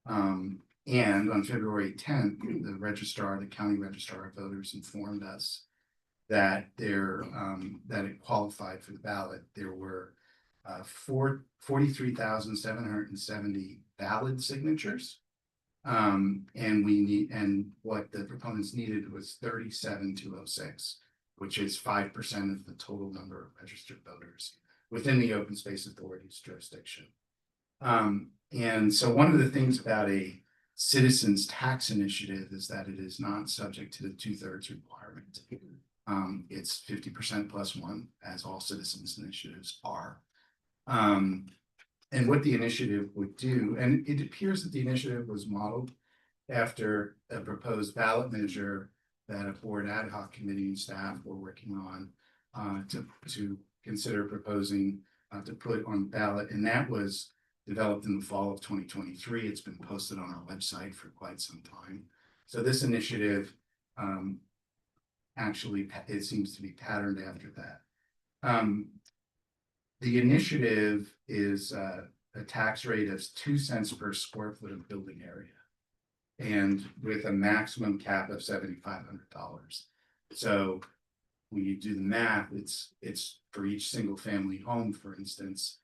And on February 10th, the county registrar of voters informed us that that it qualified for the ballot. There were 43,770 valid signatures. And what the proponents needed was 37,206, which is 5% of the total number of registered voters within the Open Space Authority's jurisdiction. And so one of the things about a citizens tax initiative is that it is not subject to the 2/3 requirement. It's 50% plus one, as all citizens initiatives are. And what the initiative would do, and it appears that the initiative was modeled after a proposed ballot measure that a board ad hoc committee and staff were working on to consider proposing to put on ballot, and that was developed in the fall of 2023. It's been posted on our website for quite some time. So this initiative actually, it seems to be patterned after that. The initiative is a tax rate of 2 cents per square foot of building area, and with a maximum cap of $7,500. So when you do the math, it's for each single family home, for instance,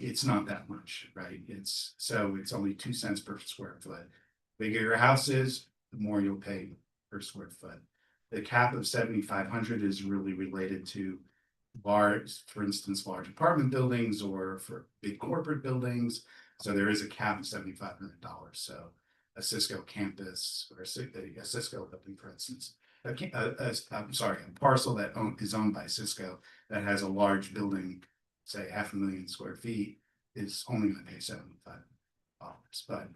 it's not that much, right? It's only 2 cents per square foot. The bigger your house is, the more you'll pay per square foot. The cap of 7,500 is really related to for instance, large apartment buildings or for big corporate buildings. So there is a cap of $7,500. So a Cisco campus or a Cisco building, for instance, a parcel that is owned by Cisco that has a large building, say 500,000 square feet, is only going to pay $75. But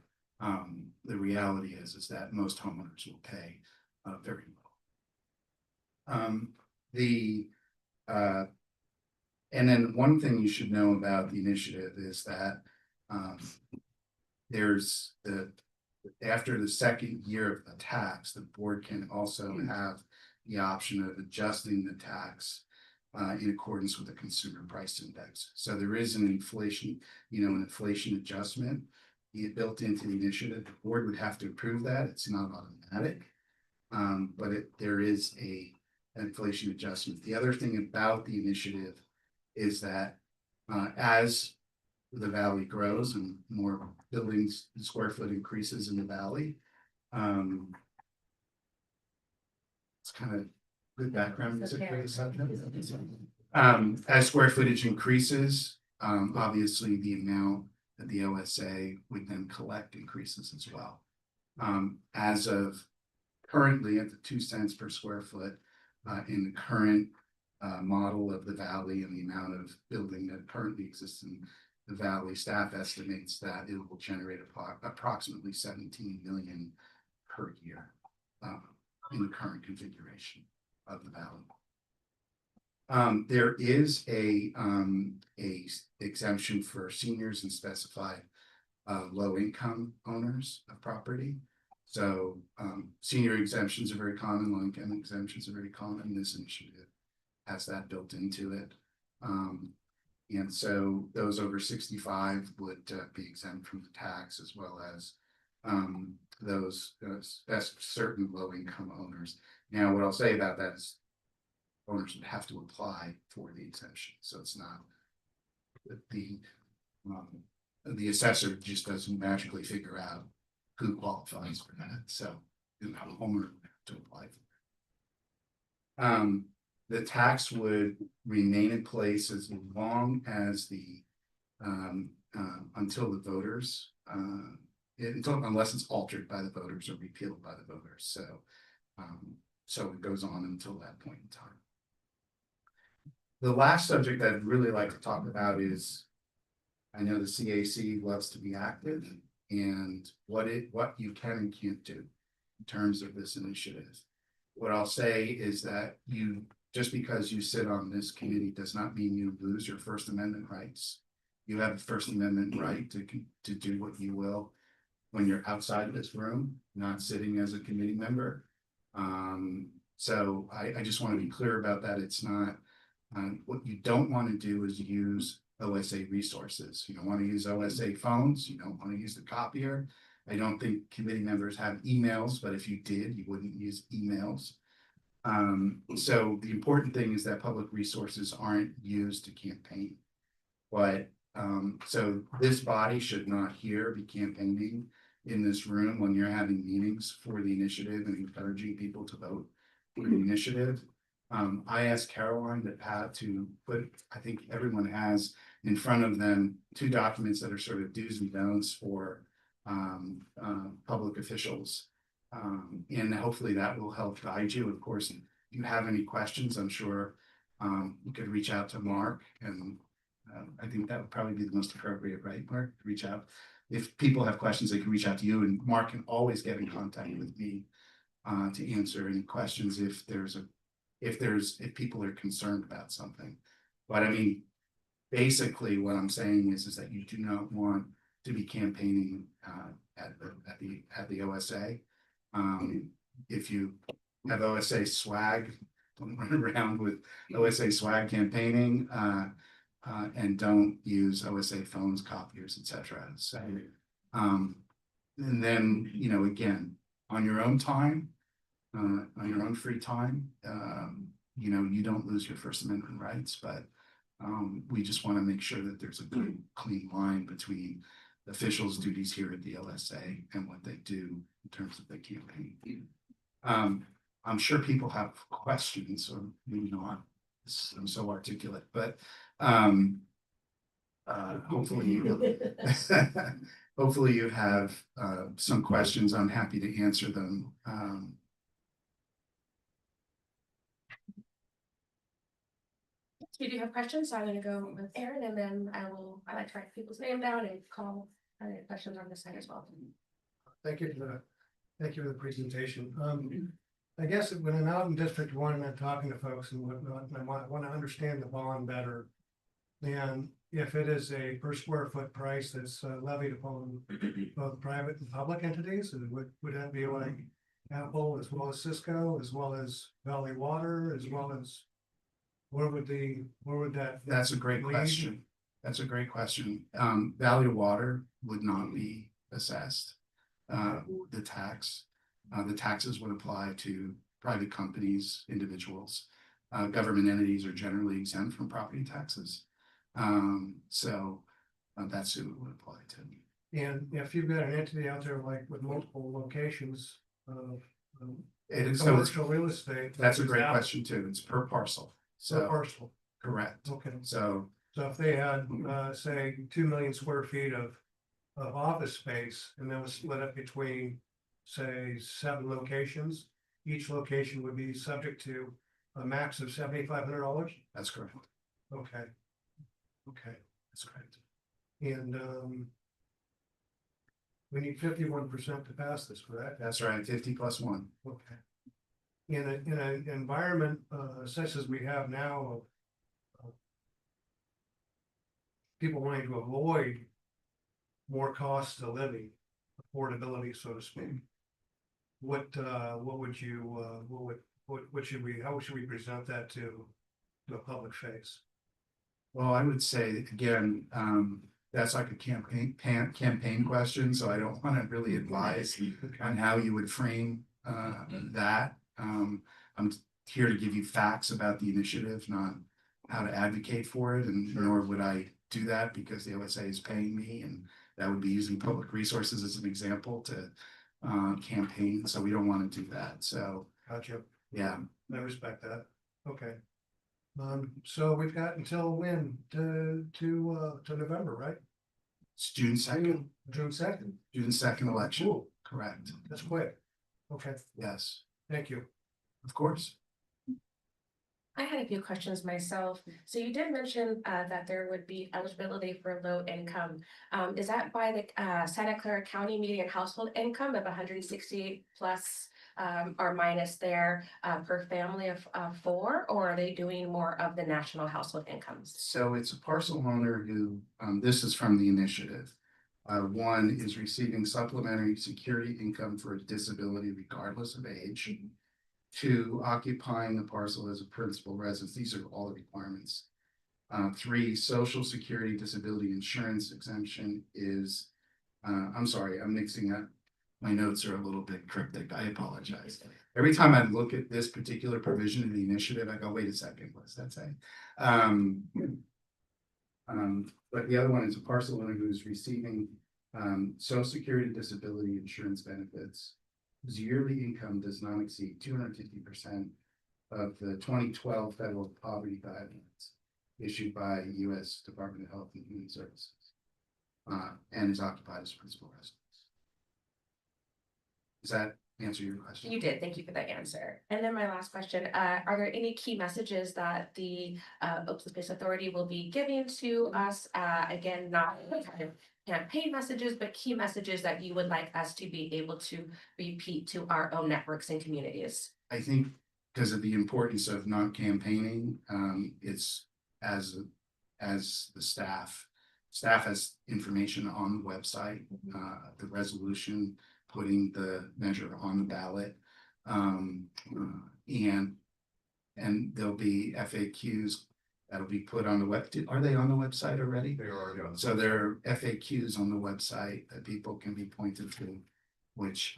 the reality is that most homeowners will pay very low. And then one thing you should know about the initiative is that there's after the second year of the tax, the board can also have the option of adjusting the tax in accordance with the consumer price index. So there is an inflation adjustment built into the initiative. The board would have to approve that. It's not automatic, but there is an inflation adjustment. The other thing about the initiative is that as the valley grows and more buildings square foot increases in the valley, it's kind of good background music for the subject. As square footage increases, obviously the amount that the OSA would then collect increases as well. As of currently at the 2 cents per square foot, in the current model of the valley and the amount of building that currently exists in the valley, staff estimates that it will generate approximately 17 million per year in the current configuration of the valley. There is a exemption for seniors and specified low income owners of property. So senior exemptions are very common, low income exemptions are very common. This initiative has that built into it. And so those over 65 would be exempt from the tax, as well as those certain low income owners. Now, what I'll say about that is owners would have to apply for the exemption. So it's not the assessor just doesn't magically figure out who qualifies for that. So the homeowner would have to apply for it. The tax would remain in place as long as until the voters, unless it's altered by the voters or repealed by the voters. So it goes on until that point in time. The last subject I'd really like to talk about is, I know the CAC loves to be active, and what you can and can't do in terms of this initiative. What I'll say is that just because you sit on this committee does not mean you lose your First Amendment rights. You have a First Amendment right to do what you will when you're outside of this room, not sitting as a committee member. So I just want to be clear about that. It's not, what you don't want to do is use OSA resources. You don't want to use OSA phones. You don't want to use the copier. I don't think committee members have emails, but if you did, you wouldn't use emails. So the important thing is that public resources aren't used to campaign. But, so this body should not here be campaigning in this room when you're having meetings for the initiative and encouraging people to vote for the initiative. I asked Caroline to put, I think everyone has in front of them two documents that are sort of do's and don'ts for public officials. And hopefully that will help guide you. Of course, if you have any questions, I'm sure you could reach out to Mark, and I think that would probably be the most appropriate, right, Mark? Reach out. If people have questions, they can reach out to you, and Mark can always get in contact with me to answer any questions if people are concerned about something. But I mean, basically what I'm saying is that you do not want to be campaigning at the OSA. If you have OSA swag, don't run around with OSA swag campaigning, and don't use OSA phones, copiers, etc. So, and then, you know, again, on your own time, on your own free time, you know, you don't lose your First Amendment rights, but we just want to make sure that there's a good, clean line between officials' duties here at the OSA and what they do in terms of the campaign. I'm sure people have questions, or maybe not. I'm so articulate, but hopefully hopefully you have some questions. I'm happy to answer them. If you do have questions, so I'm going to go with Aaron, and then I like to write people's name down and call any questions on this side as well. Thank you for the presentation. I guess when I'm out in District 1 and I'm talking to folks and whatnot, and I want to understand the bond better. And if it is a per square foot price that's levied upon both private and public entities, would that be like Apple as well as Cisco, as well as Valley Water, as well as where would that? That's a great question. That's a great question. Valley Water would not be assessed. The taxes would apply to private companies, individuals. Government entities are generally exempt from property taxes. So that's who it would apply to. And if you've got an entity out there like with multiple locations of commercial real estate. That's a great question too. It's per parcel. So Per parcel. Correct. Okay. So if they had, say, 2 million square feet of office space, and that was split up between, say, 7 locations, each location would be subject to a max of $7,500. that's correct. Okay. That's correct. And we need 51% to pass this, correct? That's right. 50 plus 1. Okay. In an environment such as we have now, of people wanting to avoid more costs of living, affordability, so to speak. What would you how should we present that to a public face? Well, I would say again, that's like a campaign question, so I don't want to really advise on how you would frame that. I'm here to give you facts about the initiative, not how to advocate for it, and nor would I do that because the OSA is paying me, and that would be using public resources as an example to campaign. So we don't want to do that. So Gotcha. yeah, I respect that. Okay. So we've got until when to November, right? it's June 2nd. June 2nd. June 2nd election. Cool. Correct. That's quick. Okay, Yes, thank you. of course. I had a few questions myself. So you did mention that there would be eligibility for low income. Is that by the Santa Clara County median household income of 168 plus or minus there per family of 4, or are they doing more of the national household incomes? So it's a parcel owner who, this is from the initiative. 1 is receiving supplementary security income for a disability regardless of age. 2, occupying the parcel as a principal residence. These are all the requirements. 3, Social Security disability insurance exemption is I'm sorry, I'm mixing up. My notes are a little bit cryptic. I apologize. Every time I look at this particular provision in the initiative, I go, wait a second, what does that say? But the other one is a parcel owner who's receiving social security disability insurance benefits whose yearly income does not exceed 250% of the 2012 federal poverty guidelines issued by U.S. Department of Health and Human Services, and is occupied as principal residence. Does that answer your question? You did, thank you for that answer. And then my last question, are there any key messages that the Open Space Authority will be giving to us? Again, not kind of campaign messages, but key messages that you would like us to be able to repeat to our own networks and communities? I think because of the importance of not campaigning, it's as the staff has information on the website, the resolution, putting the measure on the ballot. And there'll be FAQs that'll be put on the web. Are they on the website already? They are already on. So there are FAQs on the website that people can be pointed to, which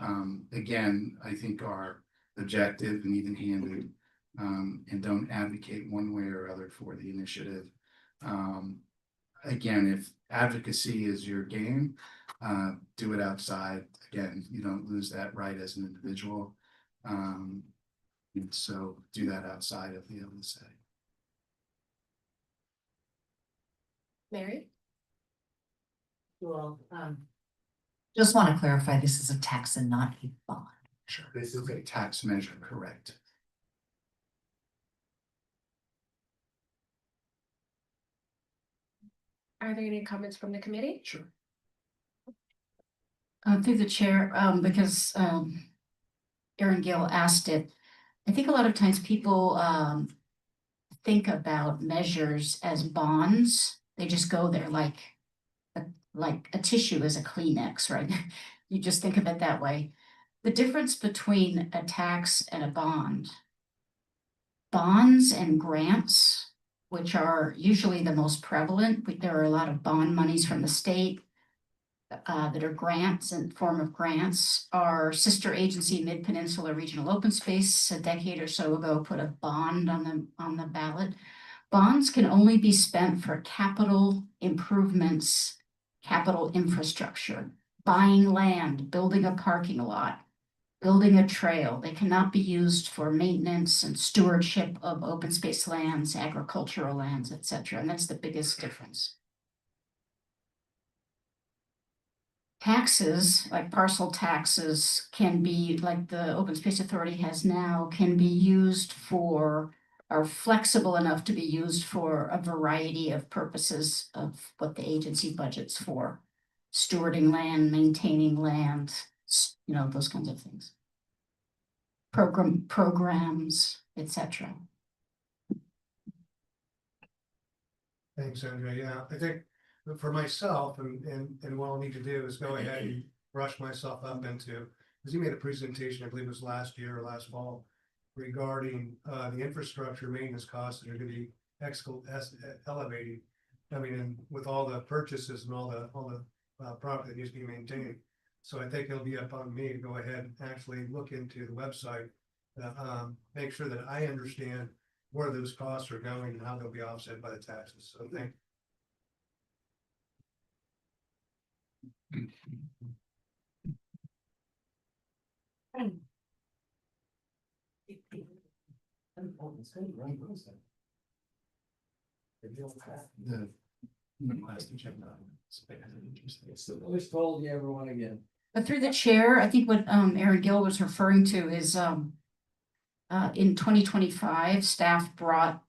again, I think are objective and even handed, and don't advocate one way or other for the initiative. Again, if advocacy is your game, do it outside. Again, you don't lose that right as an individual. And so do that outside of the LSA. Mary? Well, just want to clarify, this is a tax and not a bond. Sure. This is a tax measure, correct? Are there any comments from the committee? Sure. Through the chair, because Erin Gill asked it. I think a lot of times people think about measures as bonds. They just go there like a tissue is a Kleenex, right? You just think of it that way. The difference between a tax and a bond. Bonds and grants, which are usually the most prevalent, but there are a lot of bond monies from the state that are grants and form of grants. Our sister agency, Mid-Peninsula Regional Open Space, a decade or so ago, put a bond on the ballot. Bonds can only be spent for capital improvements, capital infrastructure, buying land, building a parking lot, building a trail. They cannot be used for maintenance and stewardship of open space lands, agricultural lands, etc. And that's the biggest difference. Taxes, like parcel taxes, can be, like the Open Space Authority has now, can be used for, are flexible enough to be used for a variety of purposes of what the agency budgets for. Stewarding land, maintaining land, you know, those kinds of things. Programs, etc. Thanks, Andrea. Yeah, I think for myself and what I'll need to do is go ahead and brush myself up into, because you made a presentation, I believe it was last year or last fall, regarding the infrastructure maintenance costs that are going to be elevating. I mean, and with all the purchases and all the property that needs to be maintained. So I think it'll be up on me to go ahead and actually look into the website, make sure that I understand where those costs are going and how they'll be offset by the taxes. So thank you. Always told you everyone again. But through the chair, I think what Erin Gill was referring to is in 2025, staff brought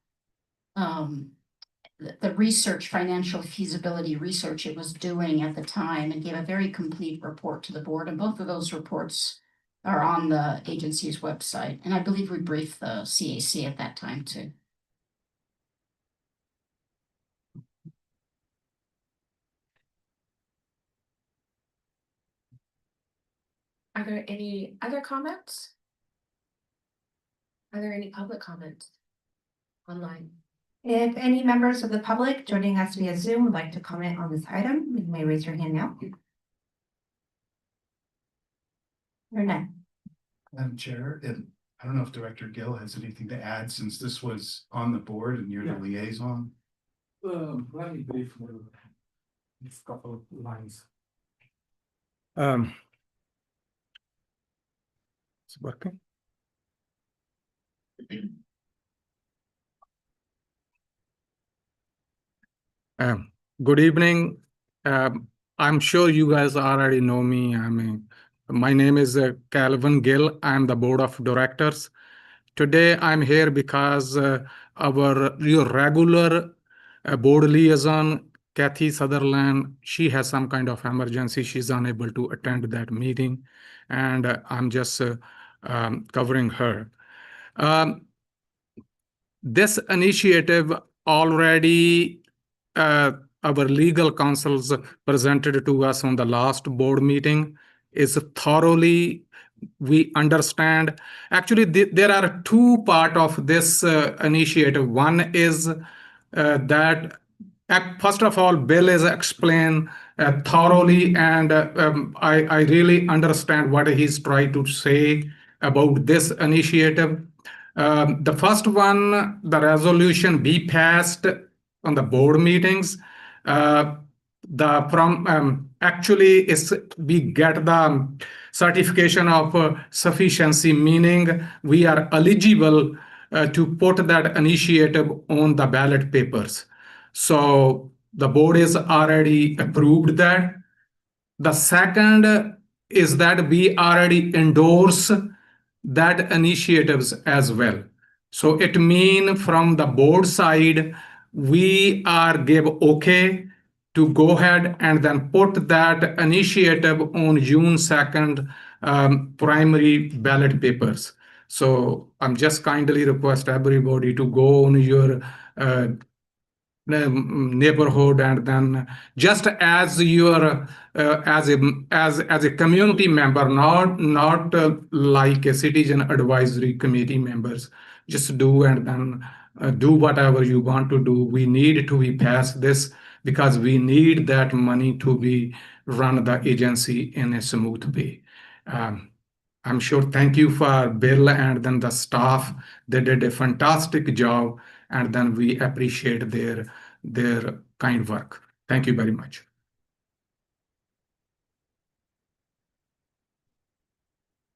the research, financial feasibility research it was doing at the time, and gave a very complete report to the board. And both of those reports are on the agency's website. And I believe we briefed the CAC at that time too. Are there any other comments? Are there any public comments online? If any members of the public joining us via Zoom would like to comment on this item, you may raise your hand now. Or not? Madam Chair, and I don't know if Director Gill has anything to add since this was on the board and you're the liaison. Let me brief a couple of lines. It's working. Good evening. I'm sure you guys already know me. My name is Calvin Gill. I'm the board of directors. Today I'm here because your regular board liaison, Kathy Sutherland, she has some kind of emergency. She's unable to attend that meeting, and I'm just covering her. This initiative already our legal counsels presented to us on the last board meeting is thoroughly we understand. Actually, there are two parts of this initiative. One is that first of all, Bill is explained thoroughly, and I really understand what he's trying to say about this initiative. The first one, the resolution be passed on the board meetings. Actually is we get the certification of sufficiency, meaning we are eligible to put that initiative on the ballot papers. So the board is already approved that. The second is that we already endorse that initiatives as well. So it means from the board side, we are give okay to go ahead and then put that initiative on June 2nd primary ballot papers. So I'm just kindly request everybody to go on your neighborhood and then just as your as a community member, not like a citizen advisory committee members, just do and then do whatever you want to do. We need to be passed this because we need that money to be run the agency in a smooth way. I'm sure. Thank you for Bill and then the staff. They did a fantastic job, and then we appreciate their kind work. Thank you very much.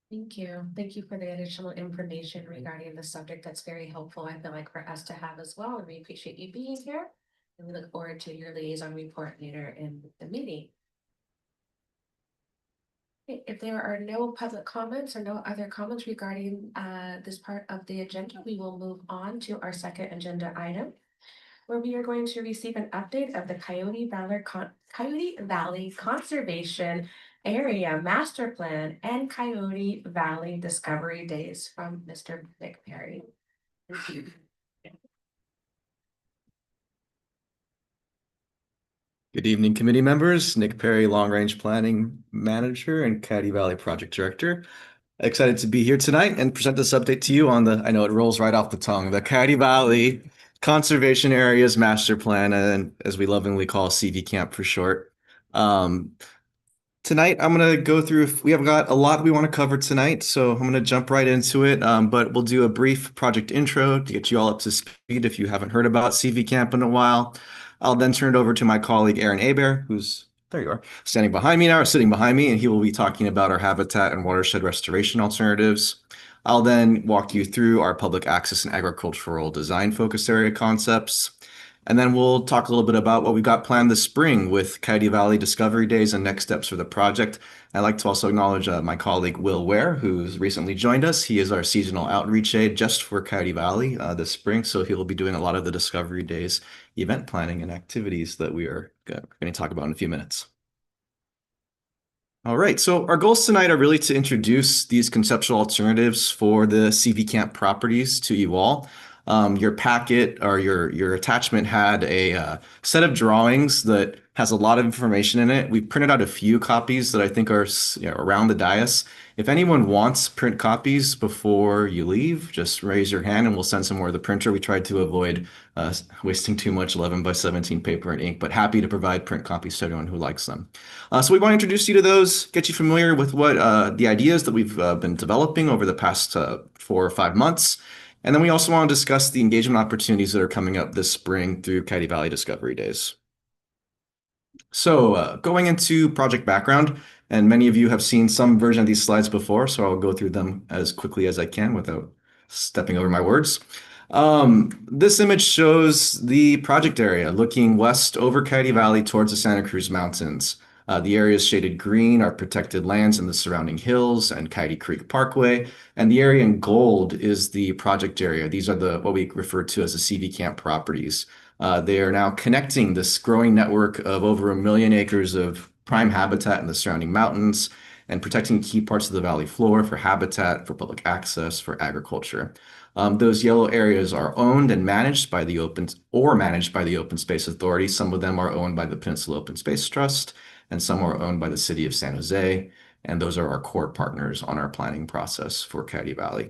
Thank you. Thank you for the additional information regarding the subject. That's very helpful, I feel like, for us to have as well. And we appreciate you being here. And we look forward to your liaison report later in the meeting. Okay, if there are no public comments or no other comments regarding this part of the agenda, we will move on to our second agenda item, where we are going to receive an update of the Coyote Valley Conservation Area Master Plan and Coyote Valley Discovery Days from Mr. Nick Perry. Thank you. Good evening, committee members. Nick Perry, Long Range Planning Manager and Coyote Valley Project Director. Excited to be here tonight and present this update to you on I know it rolls right off the tongue, the Coyote Valley Conservation Areas Master Plan, and as we lovingly call CV Camp for short. Tonight, I'm going to go through, we have got a lot we want to cover tonight, so I'm going to jump right into it, but we'll do a brief project intro to get you all up to speed if you haven't heard about CV Camp in a while. I'll then turn it over to my colleague, Aaron Hebert, who's, there you are, sitting behind me, and he will be talking about our habitat and watershed restoration alternatives. I'll then walk you through our public access and agricultural design focus area concepts. And then we'll talk a little bit about what we've got planned this spring with Coyote Valley Discovery Days and next steps for the project. I'd like to also acknowledge my colleague, Will Ware, who's recently joined us. He is our seasonal outreach aide just for Coyote Valley this spring. So he'll be doing a lot of the Discovery Days event planning and activities that we are going to talk about in a few minutes. All right, so our goals tonight are really to introduce these conceptual alternatives for the CV Camp properties to you all. Your packet or your attachment had a set of drawings that has a lot of information in it. We printed out a few copies that I think are around the dais. If anyone wants print copies before you leave, just raise your hand and we'll send some more to the printer. We tried to avoid wasting too much 11 by 17 paper and ink, but happy to provide print copies to everyone who likes them. So we want to introduce you to those, get you familiar with what the ideas that we've been developing over the past 4 or 5 months. And then we also want to discuss the engagement opportunities that are coming up this spring through Coyote Valley Discovery Days. So going into project background, and many of you have seen some version of these slides before, so I'll go through them as quickly as I can without stepping over my words. This image shows the project area looking west over Coyote Valley towards the Santa Cruz Mountains. The areas shaded green are protected lands in the surrounding hills and Coyote Creek Parkway, and the area in gold is the project area. These are what we refer to as the CV Camp properties. They are now connecting this growing network of over 1 million acres of prime habitat in the surrounding mountains and protecting key parts of the valley floor for habitat, for public access, for agriculture. Those yellow areas are owned and managed by the Open Space Authority. Some of them are owned by the Peninsula Open Space Trust, and some are owned by the City of San Jose. And those are our core partners on our planning process for Coyote Valley.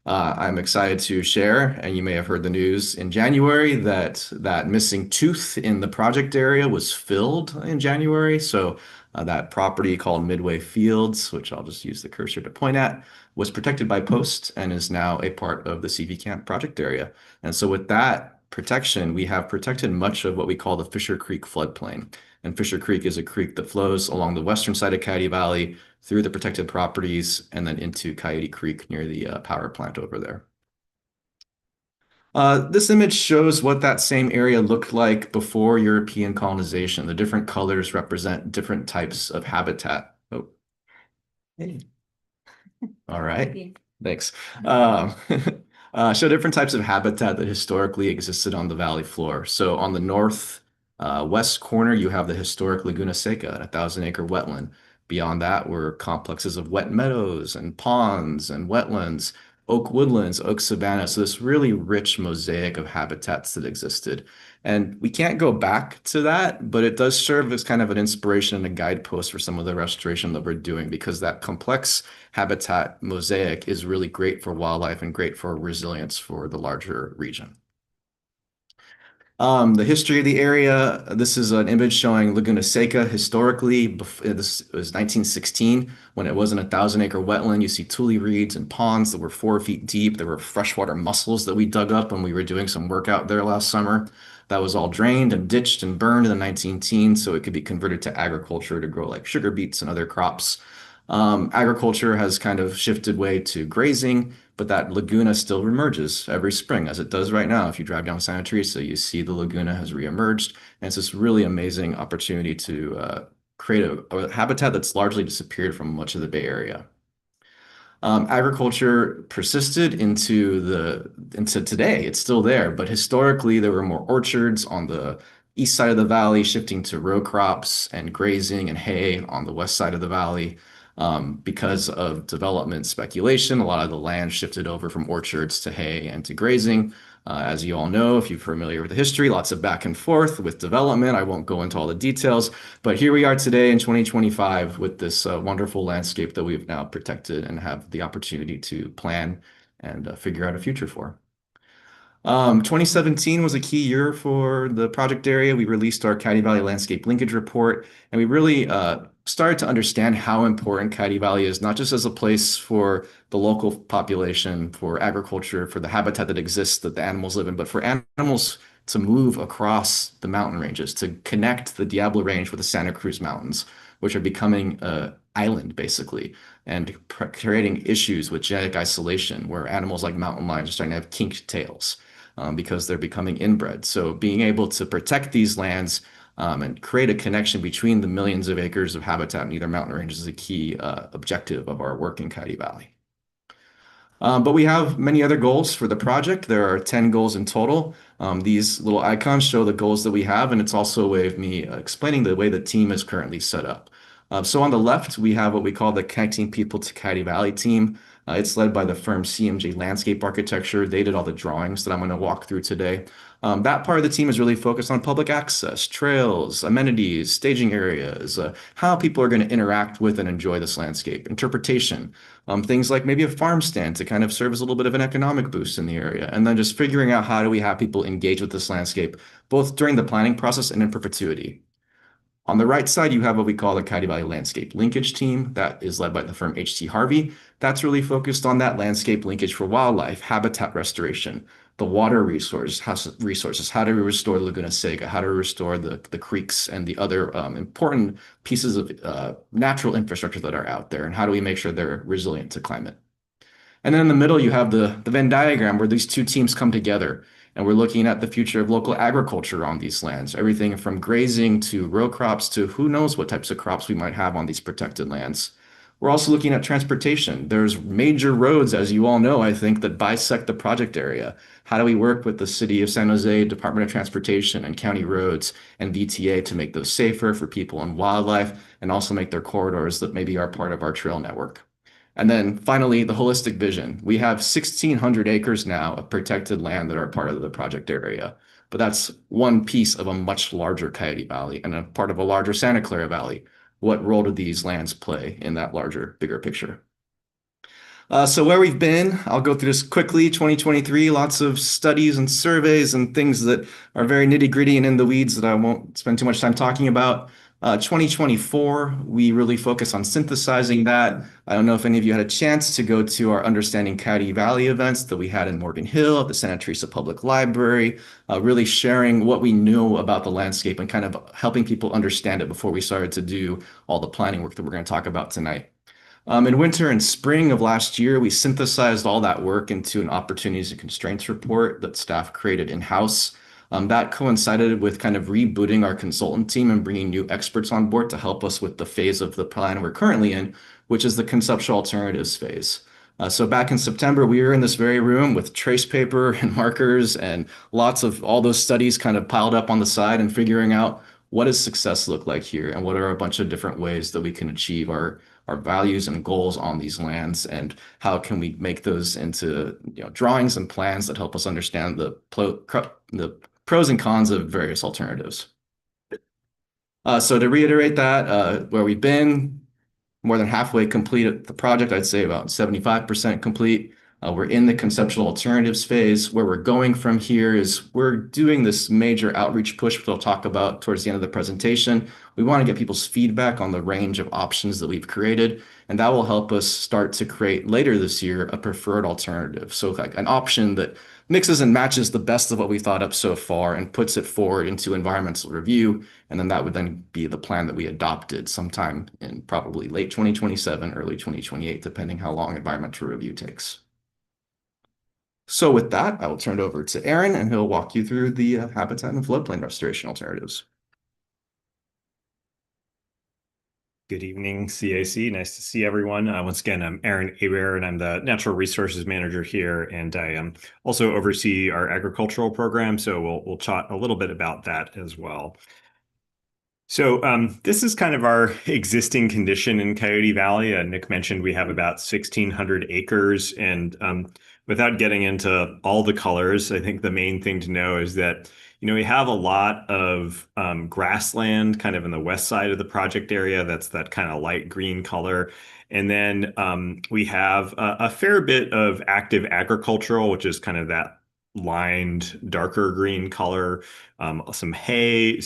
I'm excited to share, and you may have heard the news in January that missing tooth in the project area was filled in January. So that property called Midway Fields, which I'll just use the cursor to point at, was protected by post and is now a part of the CV Camp project area. And so with that protection, we have protected much of what we call the Fisher Creek floodplain. And Fisher Creek is a creek that flows along the western side of Coyote Valley through the protected properties and then into Coyote Creek near the power plant over there. This image shows what that same area looked like before European colonization. The different colors represent different types of habitat. Oh, hey. All right, thanks. Show different types of habitat that historically existed on the valley floor. So on the north west corner, you have the historic Laguna Seca, a 1,000-acre wetland. Beyond that were complexes of wet meadows and ponds and wetlands, oak woodlands, oak savanna. So this really rich mosaic of habitats that existed. And we can't go back to that, but it does serve as kind of an inspiration and a guidepost for some of the restoration that we're doing, because that complex habitat mosaic is really great for wildlife and great for resilience for the larger region. The history of the area, this is an image showing Laguna Seca historically. This was 1916 when it wasn't a 1,000-acre wetland. You see tule reeds and ponds that were 4 feet deep. There were freshwater mussels that we dug up when we were doing some work out there last summer. That was all drained and ditched and burned in the 19-teens so it could be converted to agriculture to grow like sugar beets and other crops. Agriculture has kind of shifted way to grazing, but that laguna still reemerges every spring, as it does right now. If you drive down Santa Teresa, you see the laguna has reemerged, and it's this really amazing opportunity to create a habitat that's largely disappeared from much of the Bay Area. Agriculture persisted into today. It's still there, but historically there were more orchards on the east side of the valley, shifting to row crops and grazing and hay on the west side of the valley. Because of development speculation, a lot of the land shifted over from orchards to hay and to grazing. As you all know, if you're familiar with the history, lots of back and forth with development. I won't go into all the details, but here we are today in 2025 with this wonderful landscape that we've now protected and have the opportunity to plan and figure out a future for. 2017 was a key year for the project area. We released our Coyote Valley Landscape Linkage Report, and we really started to understand how important Coyote Valley is, not just as a place for the local population, for agriculture, for the habitat that exists that the animals live in, but for animals to move across the mountain ranges, to connect the Diablo Range with the Santa Cruz Mountains, which are becoming an island, basically, and creating issues with genetic isolation, where animals like mountain lions are starting to have kinked tails because they're becoming inbred. So being able to protect these lands and create a connection between the millions of acres of habitat in either mountain ranges is a key objective of our work in Coyote Valley. But we have many other goals for the project. There are 10 goals in total. These little icons show the goals that we have, and it's also a way of me explaining the way the team is currently set up. So on the left, we have what we call the Connecting People to Coyote Valley team. It's led by the firm CMJ Landscape Architecture. They did all the drawings that I'm going to walk through today. That part of the team is really focused on public access, trails, amenities, staging areas, how people are going to interact with and enjoy this landscape, interpretation, things like maybe a farm stand to kind of serve as a little bit of an economic boost in the area, and then just figuring out how do we have people engage with this landscape, both during the planning process and in perpetuity. On the right side, you have what we call the Coyote Valley Landscape Linkage Team that is led by the firm H.T. Harvey. That's really focused on that landscape linkage for wildlife, habitat restoration, the water resources, how do we restore Laguna Seca, how do we restore the creeks and the other important pieces of natural infrastructure that are out there, and how do we make sure they're resilient to climate. And then in the middle, you have the Venn diagram where these two teams come together. And we're looking at the future of local agriculture on these lands, everything from grazing to row crops to who knows what types of crops we might have on these protected lands. We're also looking at transportation. There's major roads, as you all know, I think, that bisect the project area. How do we work with the City of San Jose, Department of Transportation, and county roads and VTA to make those safer for people and wildlife, and also make their corridors that maybe are part of our trail network? And then finally, the holistic vision. We have 1,600 acres now of protected land that are part of the project area, but that's one piece of a much larger Coyote Valley and a part of a larger Santa Clara Valley. What role do these lands play in that larger, bigger picture? So where we've been, I'll go through this quickly. 2023, lots of studies and surveys and things that are very nitty gritty and in the weeds that I won't spend too much time talking about. 2024, we really focus on synthesizing that. I don't know if any of you had a chance to go to our Understanding Coyote Valley events that we had in Morgan Hill at the Santa Teresa Public Library, really sharing what we knew about the landscape and kind of helping people understand it before we started to do all the planning work that we're going to talk about tonight. In winter and spring of last year, we synthesized all that work into an opportunities and constraints report that staff created in-house. That coincided with kind of rebooting our consultant team and bringing new experts on board to help us with the phase of the plan we're currently in, which is the conceptual alternatives phase. So back in September, we were in this very room with trace paper and markers and lots of all those studies kind of piled up on the side and figuring out what does success look like here and what are a bunch of different ways that we can achieve our values and goals on these lands, and how can we make those into drawings and plans that help us understand the pros and cons of various alternatives. So to reiterate that, where we've been, more than halfway complete the project, I'd say about 75% complete. We're in the conceptual alternatives phase. Where we're going from here is we're doing this major outreach push, which I'll talk about towards the end of the presentation. We want to get people's feedback on the range of options that we've created, and that will help us start to create later this year a preferred alternative. So like an option that mixes and matches the best of what we thought up so far and puts it forward into environmental review. And then that would then be the plan that we adopted sometime in probably late 2027, early 2028, depending how long environmental review takes. So with that, I will turn it over to Aaron, and he'll walk you through the habitat and floodplain restoration alternatives. Good evening, CAC. Nice to see everyone. Once again, I'm Aaron Hebert, and I'm the Natural Resources Manager here, and I also oversee our agricultural program, so we'll chat a little bit about that as well. So this is kind of our existing condition in Coyote Valley. Nick mentioned we have about 1,600 acres, and without getting into all the colors, I think the main thing to know is that we have a lot of grassland kind of in the west side of the project area. That's that kind of light green color. And then we have a fair bit of active agricultural, which is kind of that lined darker green color, some hay,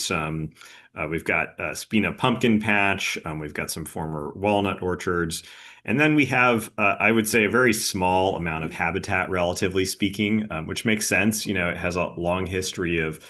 we've got a Spina pumpkin patch, we've got some former walnut orchards. And then we have, I would say, a very small amount of habitat, relatively speaking, which makes sense. It has a long history of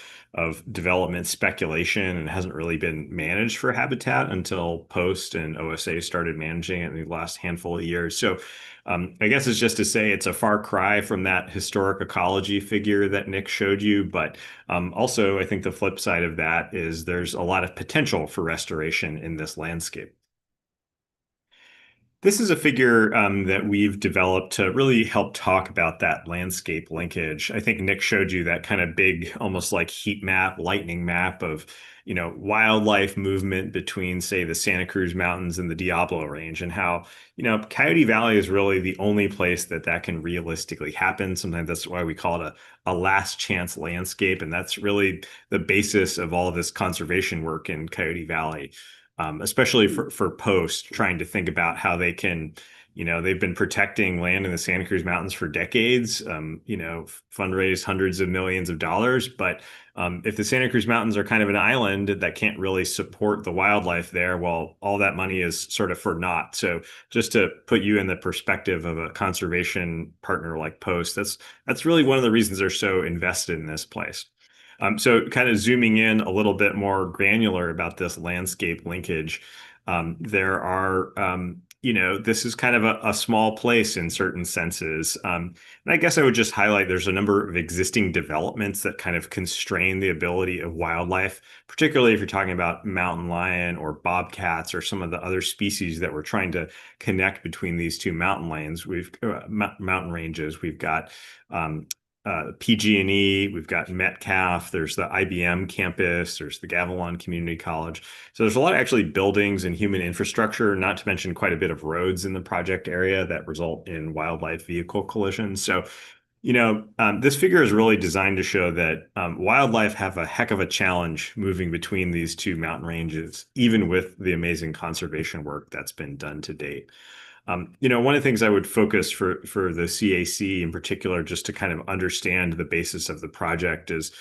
development speculation and hasn't really been managed for habitat until Post and OSA started managing it in the last handful of years. So I guess it's just to say it's a far cry from that historic ecology figure that Nick showed you. But also, I think the flip side of that is there's a lot of potential for restoration in this landscape. This is a figure that we've developed to really help talk about that landscape linkage. I think Nick showed you that kind of big, almost like heat map, lightning map of, wildlife movement between, say, the Santa Cruz Mountains and the Diablo Range, and how, Coyote Valley is really the only place that can realistically happen. Sometimes that's why we call it a last chance landscape. And that's really the basis of all of this conservation work in Coyote Valley. Especially for Post, trying to think about how they can, they've been protecting land in the Santa Cruz Mountains for decades, fundraise hundreds of millions of dollars. But if the Santa Cruz Mountains are kind of an island that can't really support the wildlife there, well, all that money is sort of for naught. So just to put you in the perspective of a conservation partner like Post, that's really one of the reasons they're so invested in this place. So kind of zooming in a little bit more granular about this landscape linkage, there are, this is kind of a small place in certain senses. And I guess I would just highlight there's a number of existing developments that kind of constrain the ability of wildlife, particularly if you're talking about mountain lion or bobcats or some of the other species that we're trying to connect between these two mountain mountain ranges. We've got PG&E, we've got Metcalf, there's the IBM campus, there's the Gavilan Community College. So there's a lot of actually buildings and human infrastructure, not to mention quite a bit of roads in the project area that result in wildlife vehicle collisions. So, this figure is really designed to show that wildlife have a heck of a challenge moving between these two mountain ranges, even with the amazing conservation work that's been done to date. One of the things I would focus for the CAC in particular, just to kind of understand the basis of the project, is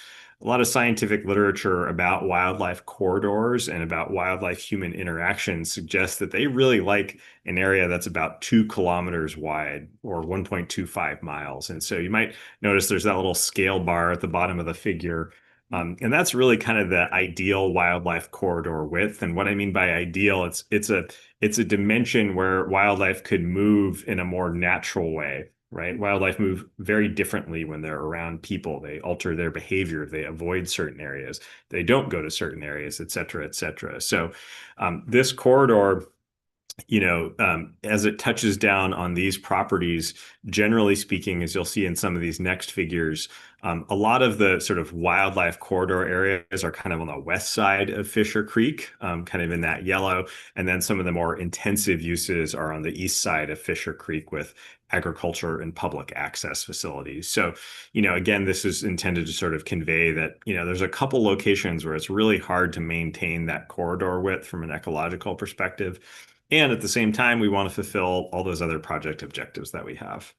a lot of scientific literature about wildlife corridors and about wildlife human interaction suggests that they really like an area that's about 2 kilometers wide or 1.25 miles. And so you might notice there's that little scale bar at the bottom of the figure. And that's really kind of the ideal wildlife corridor width. And what I mean by ideal, it's a dimension where wildlife could move in a more natural way, right? Wildlife move very differently when they're around people. They alter their behavior. They avoid certain areas. They don't go to certain areas, et cetera, et cetera. So this corridor, as it touches down on these properties, generally speaking, as you'll see in some of these next figures, a lot of the sort of wildlife corridor areas are kind of on the west side of Fisher Creek, kind of in that yellow. And then some of the more intensive uses are on the east side of Fisher Creek with agriculture and public access facilities. So, again, this is intended to sort of convey that, there's a couple locations where it's really hard to maintain that corridor width from an ecological perspective. And at the same time, we want to fulfill all those other project objectives that we have.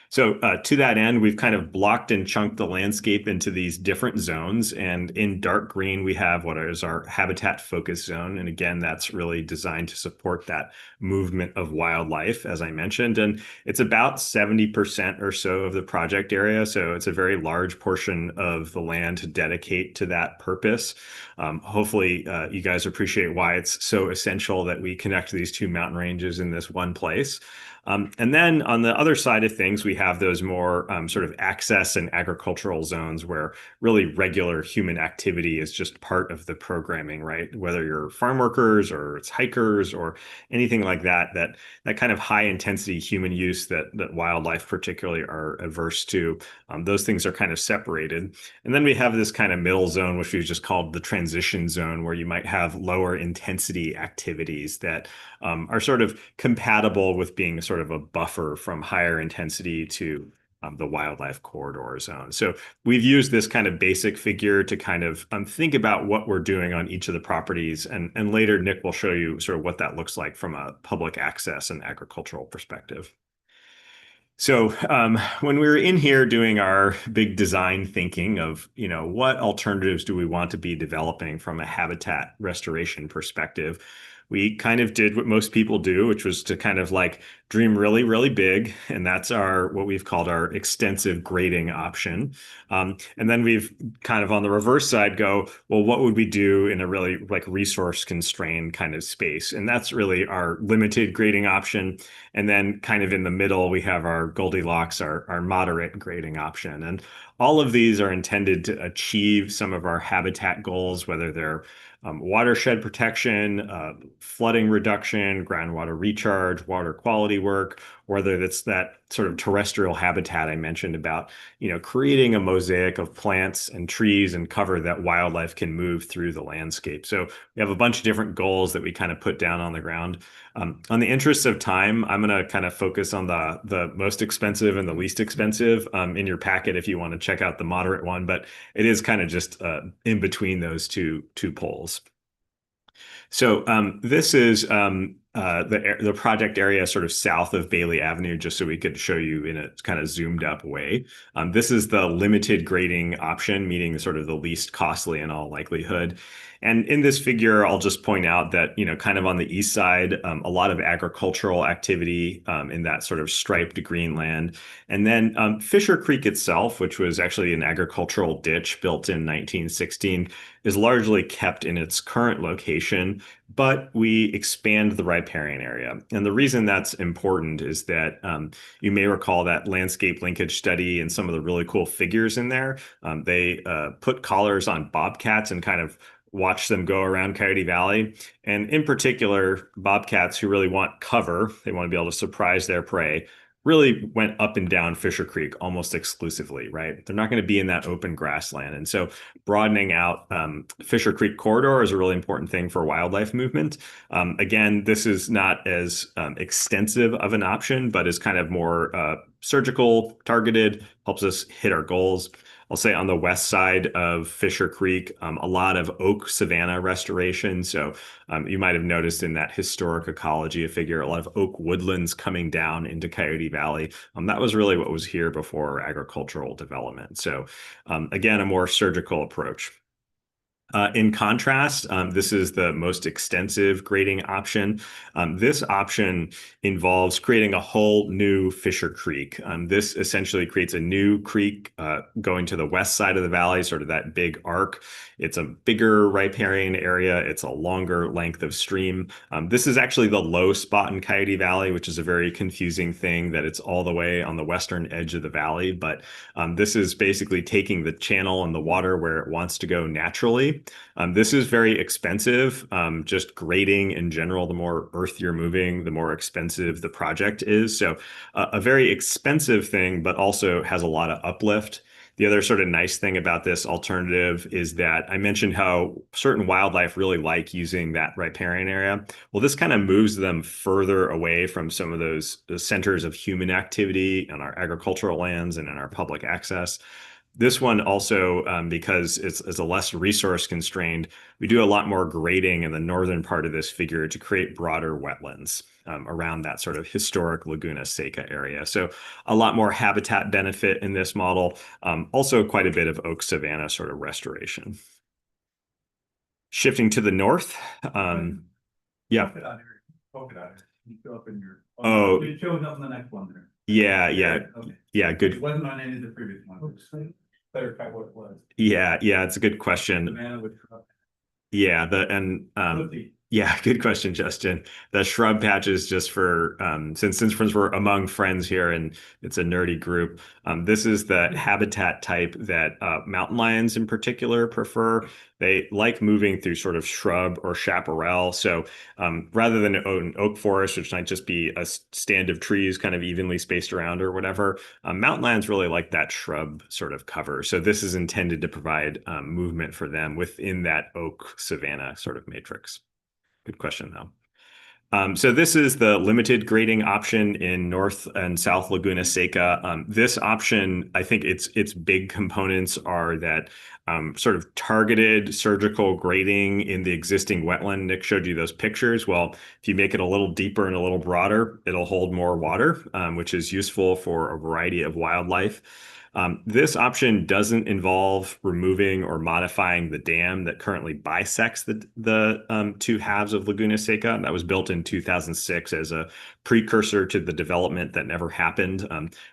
So to that end, we've kind of blocked and chunked the landscape into these different zones. And in dark green, we have what is our habitat focus zone. And again, that's really designed to support that movement of wildlife, as I mentioned. And it's about 70% or so of the project area. So it's a very large portion of the land to dedicate to that purpose. Hopefully, you guys appreciate why it's so essential that we connect these two mountain ranges in this one place. And then on the other side of things, we have those more sort of access and agricultural zones where really regular human activity is just part of the programming, right? Whether you're farm workers or it's hikers or anything like that kind of high intensity human use that wildlife particularly are averse to. Those things are kind of separated. And then we have this kind of middle zone, which we've just called the transition zone, where you might have lower intensity activities that are sort of compatible with being sort of a buffer from higher intensity to the wildlife corridor zone. So we've used this kind of basic figure to kind of think about what we're doing on each of the properties. And later, Nick will show you sort of what that looks like from a public access and agricultural perspective. So when we were in here doing our big design thinking of, what alternatives do we want to be developing from a habitat restoration perspective, we kind of did what most people do, which was to kind of like dream really, really big. And that's what we've called our extensive grading option. And then we've kind of on the reverse side go, well, what would we do in a really like resource constrained kind of space? And that's really our limited grading option. And then kind of in the middle, we have our Goldilocks, our moderate grading option. And all of these are intended to achieve some of our habitat goals, whether they're watershed protection, flooding reduction, groundwater recharge, water quality work, whether that's that sort of terrestrial habitat I mentioned about, creating a mosaic of plants and trees and cover that wildlife can move through the landscape. So we have a bunch of different goals that we kind of put down on the ground. On the interest of time, I'm going to kind of focus on the most expensive and the least expensive in your packet if you want to check out the moderate one, but it is kind of just in between those two poles. So this is the project area sort of south of Bailey Avenue, just so we could show you in a kind of zoomed up way. This is the limited grading option, meaning sort of the least costly in all likelihood. And in this figure, I'll just point out that, kind of on the east side, a lot of agricultural activity in that sort of striped green land. And then Fisher Creek itself, which was actually an agricultural ditch built in 1916, is largely kept in its current location, but we expand the riparian area. And the reason that's important is that you may recall that landscape linkage study and some of the really cool figures in there. They put collars on bobcats and kind of watch them go around Coyote Valley. And in particular, bobcats who really want cover, they want to be able to surprise their prey, really went up and down Fisher Creek almost exclusively, right? They're not going to be in that open grassland. And so broadening out Fisher Creek corridor is a really important thing for wildlife movement. Again, this is not as extensive of an option, but is kind of more surgical, targeted, helps us hit our goals. I'll say on the west side of Fisher Creek, a lot of oak savanna restoration. So you might have noticed in that historic ecology figure, a lot of oak woodlands coming down into Coyote Valley. That was really what was here before agricultural development. So again, a more surgical approach. In contrast, this is the most extensive grading option. This option involves creating a whole new Fisher Creek. This essentially creates a new creek going to the west side of the valley, sort of that big arc. It's a bigger riparian area. It's a longer length of stream. This is actually the low spot in Coyote Valley, which is a very confusing thing that it's all the way on the western edge of the valley. But this is basically taking the channel and the water where it wants to go naturally. This is very expensive. Just grading in general, the more earth you're moving, the more expensive the project is. So a very expensive thing, but also has a lot of uplift. The other sort of nice thing about this alternative is that I mentioned how certain wildlife really like using that riparian area. Well, this kind of moves them further away from some of the centers of human activity on our agricultural lands and in our public access. This one also, because it's a less resource constrained, we do a lot more grading in the northern part of this figure to create broader wetlands around that sort of historic Laguna Seca area. So a lot more habitat benefit in this model. Also quite a bit of oak savanna sort of restoration. Shifting to the north. Yeah. You show up in your. Oh. It shows up in the next one there. Yeah. Okay. Yeah. Good. It wasn't on any of the previous ones. Clarify what it was. Yeah. It's a good question. Savannah with shrub. Yeah. Yeah, good question, Justin. The shrub patches, just for since we're among friends here and it's a nerdy group, this is the habitat type that mountain lions in particular prefer. They like moving through sort of shrub or chaparral. So rather than an oak forest, which might just be a stand of trees kind of evenly spaced around or whatever, mountain lions really like that shrub sort of cover. So this is intended to provide movement for them within that oak savanna sort of matrix. Good question, though. So this is the limited grading option in North and South Laguna Seca. This option, I think its big components are that sort of targeted surgical grading in the existing wetland. Nick showed you those pictures. Well, if you make it a little deeper and a little broader, it'll hold more water, which is useful for a variety of wildlife. This option doesn't involve removing or modifying the dam that currently bisects the two halves of Laguna Seca. That was built in 2006 as a precursor to the development that never happened.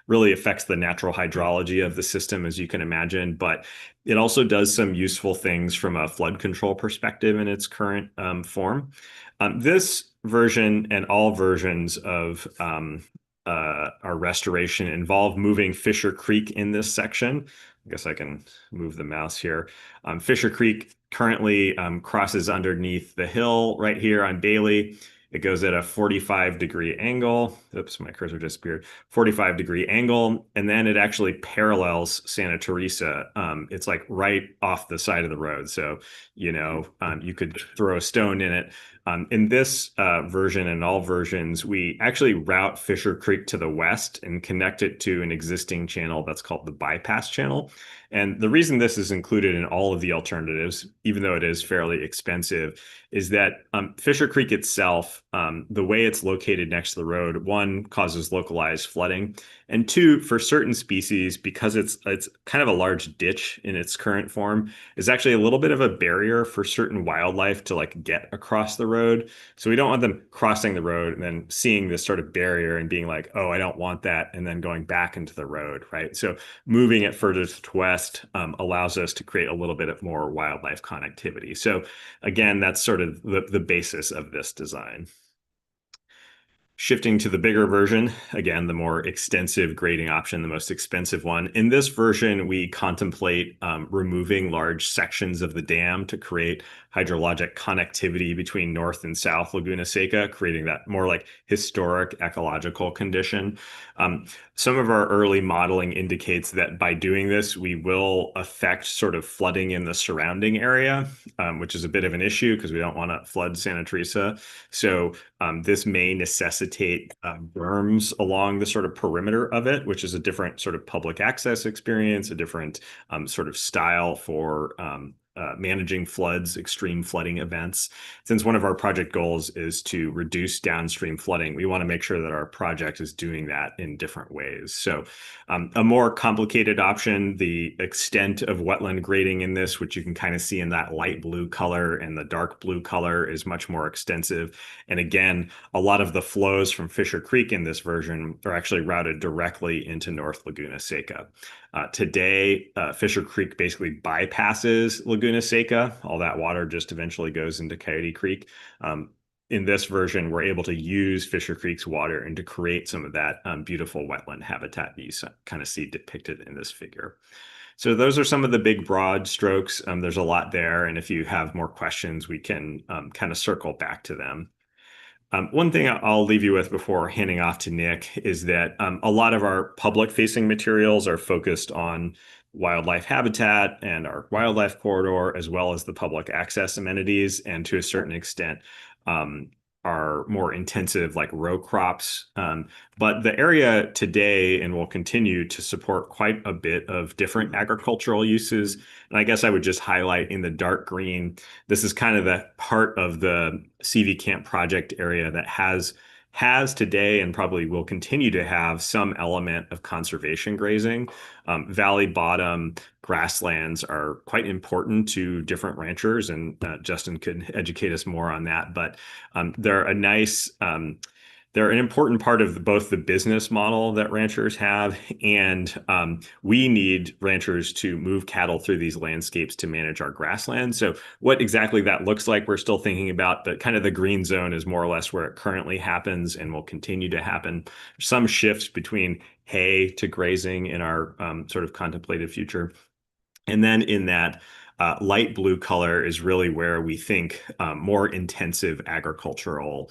Really affects the natural hydrology of the system, as you can imagine, but it also does some useful things from a flood control perspective in its current form. This version and all versions of our restoration involve moving Fisher Creek in this section. I guess I can move the mouse here. Fisher Creek currently crosses underneath the hill right here on Bailey. It goes at a 45-degree angle. Oops, my cursor disappeared. 45-degree angle, and then it actually parallels Santa Teresa. It's like right off the side of the road, so you could throw a stone in it. In this version and all versions, we actually route Fisher Creek to the west and connect it to an existing channel that's called the bypass channel. And the reason this is included in all of the alternatives, even though it is fairly expensive, is that Fisher Creek itself, the way it's located next to the road, one, causes localized flooding, and two, for certain species, because it's kind of a large ditch in its current form, is actually a little bit of a barrier for certain wildlife to like get across the road. So we don't want them crossing the road and then seeing this sort of barrier and being like, oh, I don't want that, and then going back into the road, right? So moving it further to the west allows us to create a little bit of more wildlife connectivity. So again, that's sort of the basis of this design. Shifting to the bigger version, again, the more extensive grading option, the most expensive one. In this version, we contemplate removing large sections of the dam to create hydrologic connectivity between North and South Laguna Seca, creating that more like historic ecological condition. Some of our early modeling indicates that by doing this, we will affect sort of flooding in the surrounding area, which is a bit of an issue because we don't want to flood Santa Teresa. So this may necessitate berms along the sort of perimeter of it, which is a different sort of public access experience, a different sort of style for managing floods, extreme flooding events. Since one of our project goals is to reduce downstream flooding, we want to make sure that our project is doing that in different ways. So a more complicated option, the extent of wetland grading in this, which you can kind of see in that light blue color and the dark blue color, is much more extensive. And again, a lot of the flows from Fisher Creek in this version are actually routed directly into North Laguna Seca. Today, Fisher Creek basically bypasses Laguna Seca. All that water just eventually goes into Coyote Creek. In this version, we're able to use Fisher Creek's water and to create some of that beautiful wetland habitat that you kind of see depicted in this figure. So those are some of the big broad strokes. There's a lot there, and if you have more questions, we can kind of circle back to them. One thing I'll leave you with before handing off to Nick is that a lot of our public-facing materials are focused on wildlife habitat and our wildlife corridor, as well as the public access amenities, and to a certain extent, are more intensive like row crops. But the area today and will continue to support quite a bit of different agricultural uses. And I guess I would just highlight in the dark green, this is kind of the part of the CV Camp project area that has today and probably will continue to have some element of conservation grazing. Valley bottom grasslands are quite important to different ranchers, and Justin could educate us more on that. But they're an important part of both the business model that ranchers have, and we need ranchers to move cattle through these landscapes to manage our grasslands. So what exactly that looks like, we're still thinking about, but kind of the green zone is more or less where it currently happens and will continue to happen. Some shifts between hay to grazing in our sort of contemplated future. And then in that light blue color is really where we think more intensive agricultural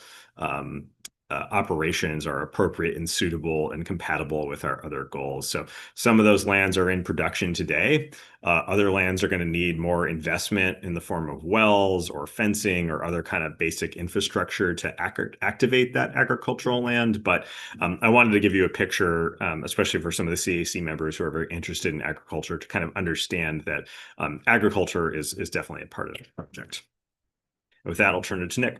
operations are appropriate and suitable and compatible with our other goals. So some of those lands are in production today. Other lands are going to need more investment in the form of wells or fencing or other kind of basic infrastructure to activate that agricultural land. But I wanted to give you a picture, especially for some of the CAC members who are very interested in agriculture, to kind of understand that agriculture is definitely a part of the project. With that, I'll turn it to Nick.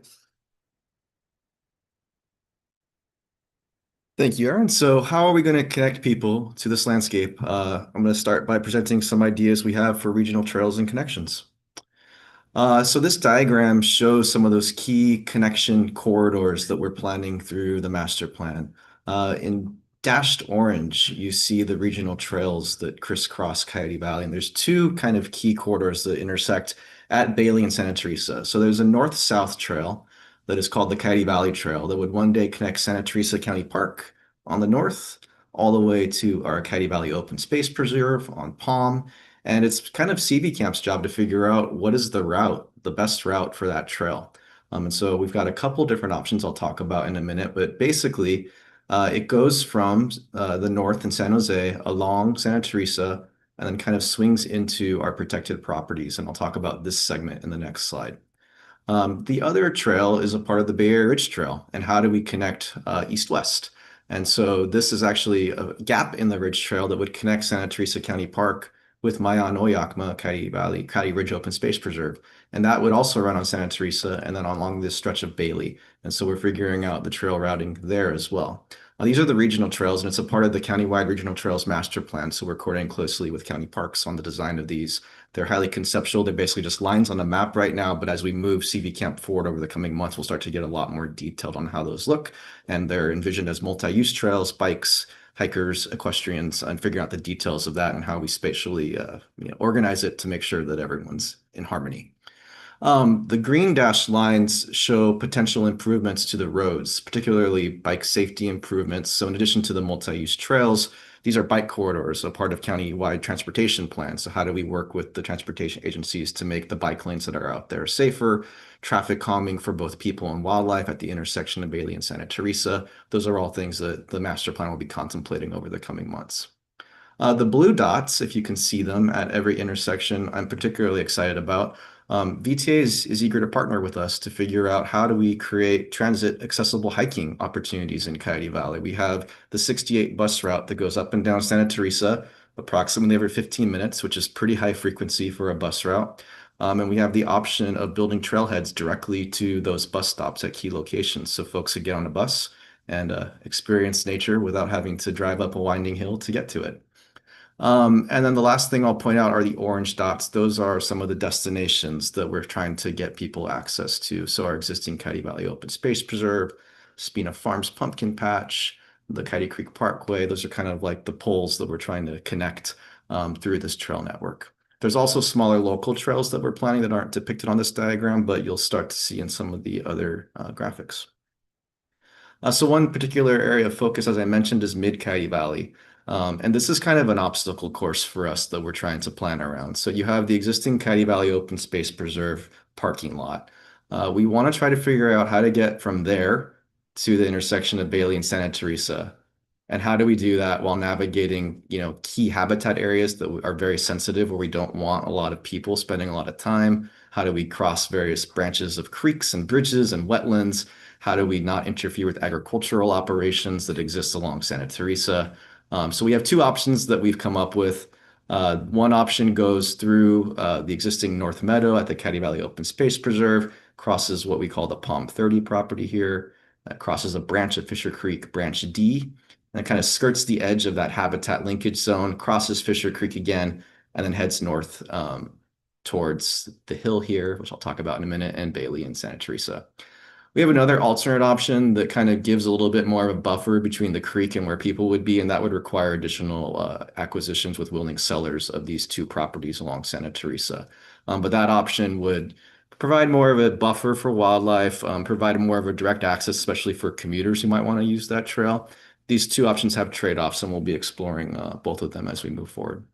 Thank you, Aaron. So how are we going to connect people to this landscape? I'm going to start by presenting some ideas we have for regional trails and connections. So this diagram shows some of those key connection corridors that we're planning through the master plan. In dashed orange, you see the regional trails that crisscross Coyote Valley, and there's two kind of key corridors that intersect at Bailey and Santa Teresa. So there's a north-south trail that is called the Coyote Valley Trail that would one day connect Santa Teresa County Park on the north all the way to our Coyote Valley Open Space Preserve on Palm, And it's kind of CV Camp's job to figure out what is the route, the best route for that trail. And so we've got a couple different options I'll talk about in a minute, but basically it goes from the north in San Jose along Santa Teresa and then kind of swings into our protected properties. And I'll talk about this segment in the next slide. The other trail is a part of the Bay Area Ridge Trail, and how do we connect east-west? And so this is actually a gap in the Ridge Trail that would connect Santa Teresa County Park with Mayan Oyakma, Coyote Ridge Open Space Preserve. And that would also run on Santa Teresa and then along this stretch of Bailey. And so we're figuring out the trail routing there as well. These are the regional trails, and it's a part of the countywide regional trails master plan. So we're coordinating closely with county parks on the design of these. They're highly conceptual. They're basically just lines on a map right now. But as we move CV Camp forward over the coming months, we'll start to get a lot more detailed on how those look. And they're envisioned as multi-use trails, bikes, hikers, equestrians, and figuring out the details of that and how we spatially organize it to make sure that everyone's in harmony. The green dashed lines show potential improvements to the roads, particularly bike safety improvements. So in addition to the multi-use trails, these are bike corridors, a part of county-wide transportation plans. So how do we work with the transportation agencies to make the bike lanes that are out there safer, traffic calming for both people and wildlife at the intersection of Bailey and Santa Teresa? Those are all things that the master plan will be contemplating over the coming months. The blue dots, if you can see them at every intersection, I'm particularly excited about. VTA is eager to partner with us to figure out how do we create transit accessible hiking opportunities in Coyote Valley. We have the 68 bus route that goes up and down Santa Teresa approximately every 15 minutes, which is pretty high frequency for a bus route. And we have the option of building trailheads directly to those bus stops at key locations. So folks could get on a bus and experience nature without having to drive up a winding hill to get to it. And then the last thing I'll point out are the orange dots. Those are some of the destinations that we're trying to get people access to. So our existing Coyote Valley Open Space Preserve, Spina Farms Pumpkin Patch, the Coyote Creek Parkway. Those are kind of like the poles that we're trying to connect through this trail network. There's also smaller local trails that we're planning that aren't depicted on this diagram, but you'll start to see in some of the other graphics. So one particular area of focus, as I mentioned, is mid-Coyote Valley. And this is kind of an obstacle course for us that we're trying to plan around. So you have the existing Coyote Valley Open Space Preserve parking lot. We want to try to figure out how to get from there to the intersection of Bailey and Santa Teresa. And how do we do that while navigating, key habitat areas that are very sensitive, where we don't want a lot of people spending a lot of time? How do we cross various branches of creeks and bridges and wetlands? How do we not interfere with agricultural operations that exist along Santa Teresa? So we have two options that we've come up with. One option goes through the existing North Meadow at the Coyote Valley Open Space Preserve, crosses what we call the Palm 30 property here, crosses a branch of Fisher Creek, Branch D, and it kind of skirts the edge of that habitat linkage zone, crosses Fisher Creek again, and then heads north towards the hill here, which I'll talk about in a minute, and Bailey and Santa Teresa. We have another alternate option that kind of gives a little bit more of a buffer between the creek and where people would be, and that would require additional acquisitions with willing sellers of these two properties along Santa Teresa. But that option would provide more of a buffer for wildlife, provide more of a direct access, especially for commuters who might want to use that trail. These two options have trade-offs, and we'll be exploring both of them as we move forward.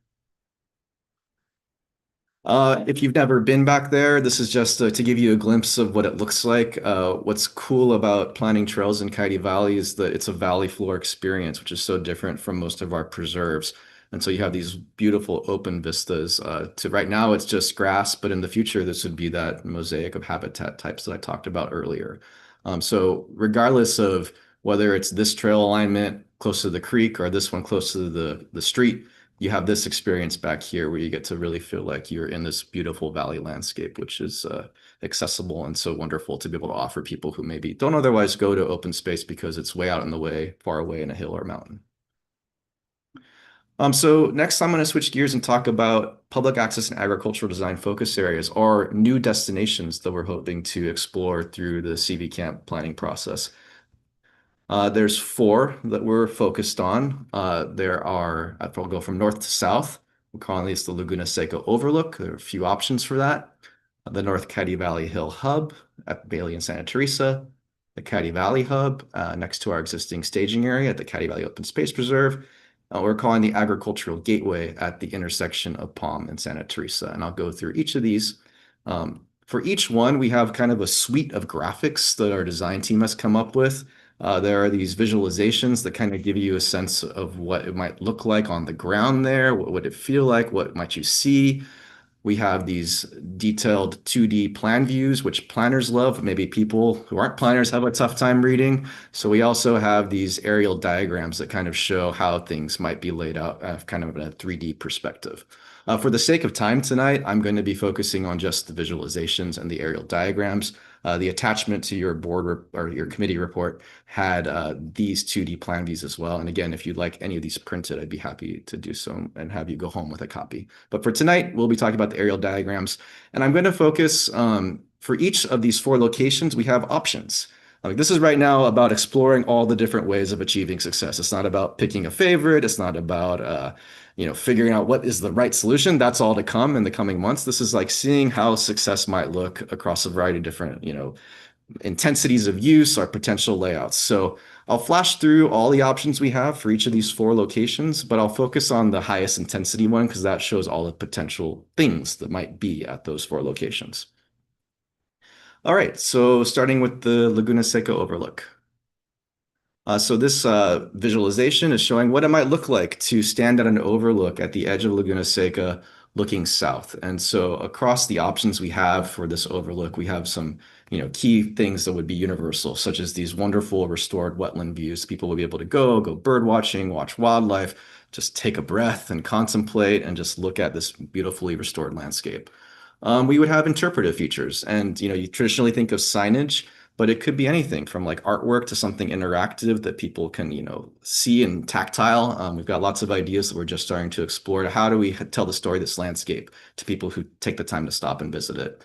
If you've never been back there, this is just to give you a glimpse of what it looks like. What's cool about planning trails in Coyote Valley is that it's a valley floor experience, which is so different from most of our preserves. And so you have these beautiful open vistas. Right now, it's just grass, but in the future, this would be that mosaic of habitat types that I talked about earlier. So regardless of whether it's this trail alignment close to the creek or this one close to the street, you have this experience back here where you get to really feel like you're in this beautiful valley landscape, which is accessible and so wonderful to be able to offer people who maybe don't otherwise go to open space because it's way out in the way, far away in a hill or mountain. So next I'm going to switch gears and talk about public access and agricultural design focus areas, or new destinations that we're hoping to explore through the CV Camp planning process. There's 4 that we're focused on. I'll go from north to south. We're calling this the Laguna Seca Overlook. There are a few options for that. The North Coyote Valley Hill Hub at Bailey and Santa Teresa. The Coyote Valley Hub next to our existing staging area at the Coyote Valley Open Space Preserve. we're calling the agricultural gateway at the intersection of Palm and Santa Teresa. And I'll go through each of these. For each one, we have kind of a suite of graphics that our design team has come up with. There are these visualizations that kind of give you a sense of what it might look like on the ground there. What would it feel like? What might you see? We have these detailed 2D plan views, which planners love. Maybe people who aren't planners have a tough time reading. So we also have these aerial diagrams that kind of show how things might be laid out kind of in a 3D perspective. For the sake of time tonight, I'm going to be focusing on just the visualizations and the aerial diagrams. The attachment to your board or your committee report had these 2D plan views as well. And again, if you'd like any of these printed, I'd be happy to do so and have you go home with a copy. But for tonight, we'll be talking about the aerial diagrams. And I'm going to focus for each of these 4 locations, we have options. This is right now about exploring all the different ways of achieving success. It's not about picking a favorite. It's not about figuring out what is the right solution. That's all to come in the coming months. This is like seeing how success might look across a variety of different, intensities of use or potential layouts. So I'll flash through all the options we have for each of these 4 locations, but I'll focus on the highest intensity one because that shows all the potential things that might be at those 4 locations. All right, so starting with the Laguna Seca overlook. So this visualization is showing what it might look like to stand at an overlook at the edge of Laguna Seca looking south. And so across the options we have for this overlook, we have some key things that would be universal, such as these wonderful restored wetland views. People will be able to go bird watching, watch wildlife, just take a breath and contemplate and just look at this beautifully restored landscape. We would have interpretive features, and you traditionally think of signage, but it could be anything from like artwork to something interactive that people can, see and tactile. We've got lots of ideas that we're just starting to explore. How do we tell the story of this landscape to people who take the time to stop and visit it?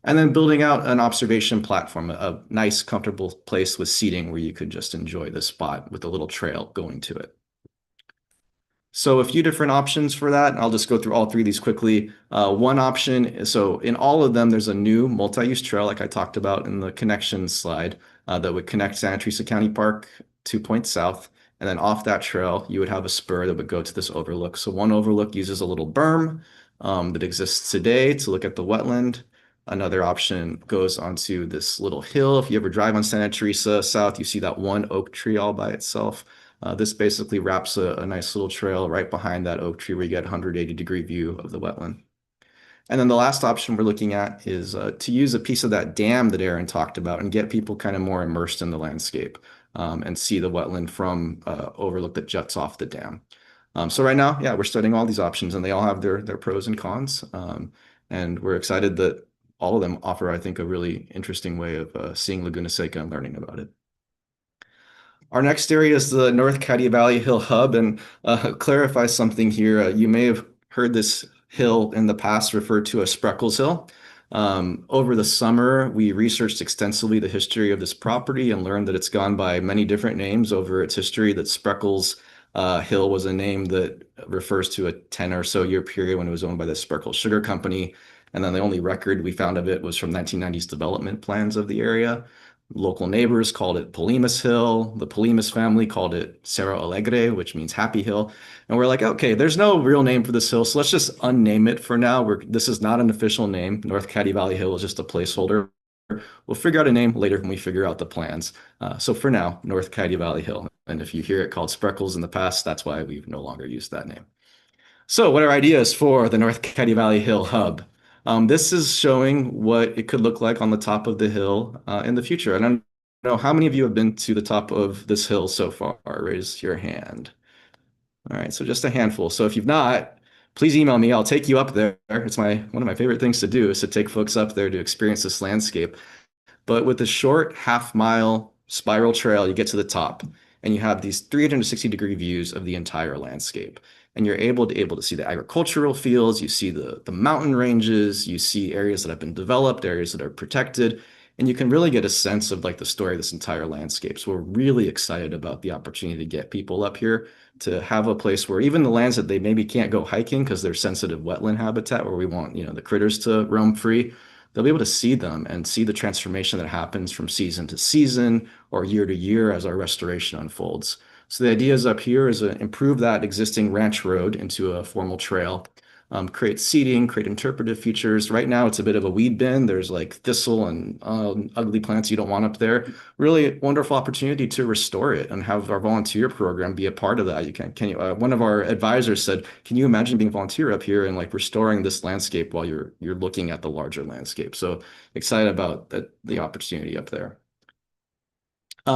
And then building out an observation platform, a nice, comfortable place with seating where you could just enjoy the spot with a little trail going to it. So a few different options for that. I'll just go through all 3 of these quickly. One option, so in all of them, there's a new multi-use trail, like I talked about in the connections slide, that would connect Santa Teresa County Park to Point South. And then off that trail, you would have a spur that would go to this overlook. So one overlook uses a little berm that exists today to look at the wetland. Another option goes onto this little hill. If you ever drive on Santa Teresa South, you see that one oak tree all by itself. This basically wraps a nice little trail right behind that oak tree where you get a 180-degree view of the wetland. And then the last option we're looking at is to use a piece of that dam that Aaron talked about and get people kind of more immersed in the landscape and see the wetland from overlook that juts off the dam. So right now, yeah, we're studying all these options and they all have their pros and cons. And we're excited that all of them offer, I think, a really interesting way of seeing Laguna Seca and learning about it. Our next area is the North Caddy Valley Hill Hub, and clarify something here. You may have heard this hill in the past referred to as Spreckles Hill. Over the summer, we researched extensively the history of this property and learned that it's gone by many different names over its history, that Spreckles Hill was a name that refers to a 10 or so year period when it was owned by the Spreckles Sugar Company. And then the only record we found of it was from 1990s development plans of the area. Local neighbors called it Polimas Hill. The Polimas family called it Cerro Alegre, which means Happy Hill. And we're like, okay, there's no real name for this hill, so let's just unname it for now. This is not an official name. North Caddy Valley Hill is just a placeholder. We'll figure out a name later when we figure out the plans. So for now, North Caddy Valley Hill. And if you hear it called Spreckles in the past, that's why we've no longer used that name. So what are ideas for the North Caddy Valley Hill Hub? This is showing what it could look like on the top of the hill in the future. And I don't know how many of you have been to the top of this hill so far. Raise your hand. All right, so just a handful. So if you've not, please email me. I'll take you up there. It's one of my favorite things to do is to take folks up there to experience this landscape. But with a short half-mile spiral trail, you get to the top and you have these 360-degree views of the entire landscape. And you're able to see the agricultural fields, you see the mountain ranges, you see areas that have been developed, areas that are protected, and you can really get a sense of like the story of this entire landscape. So we're really excited about the opportunity to get people up here to have a place where even the lands that they maybe can't go hiking because they're sensitive wetland habitat where we want, the critters to roam free, they'll be able to see them and see the transformation that happens from season to season or year to year as our restoration unfolds. So the idea is up here is to improve that existing ranch road into a formal trail, create seating, create interpretive features. Right now, it's a bit of a weed bin. There's like thistle and ugly plants you don't want up there. Really wonderful opportunity to restore it and have our volunteer program be a part of that. One of our advisors said, can you imagine being a volunteer up here and like restoring this landscape while you're looking at the larger landscape? So excited about the opportunity up there.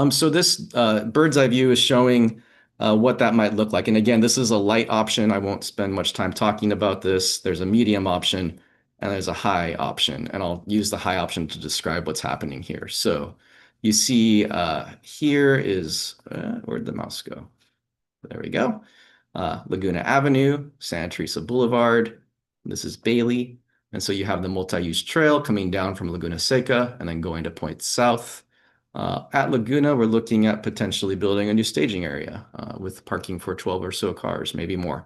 So this bird's eye view is showing what that might look like. And again, this is a light option. I won't spend much time talking about this. There's a medium option and there's a high option. And I'll use the high option to describe what's happening here. So you see here is, where'd the mouse go? There we go. Laguna Avenue, Santa Teresa Boulevard. This is Bailey. And so you have the multi-use trail coming down from Laguna Seca and then going to point south. At Laguna, we're looking at potentially building a new staging area with parking for 12 or so cars, maybe more.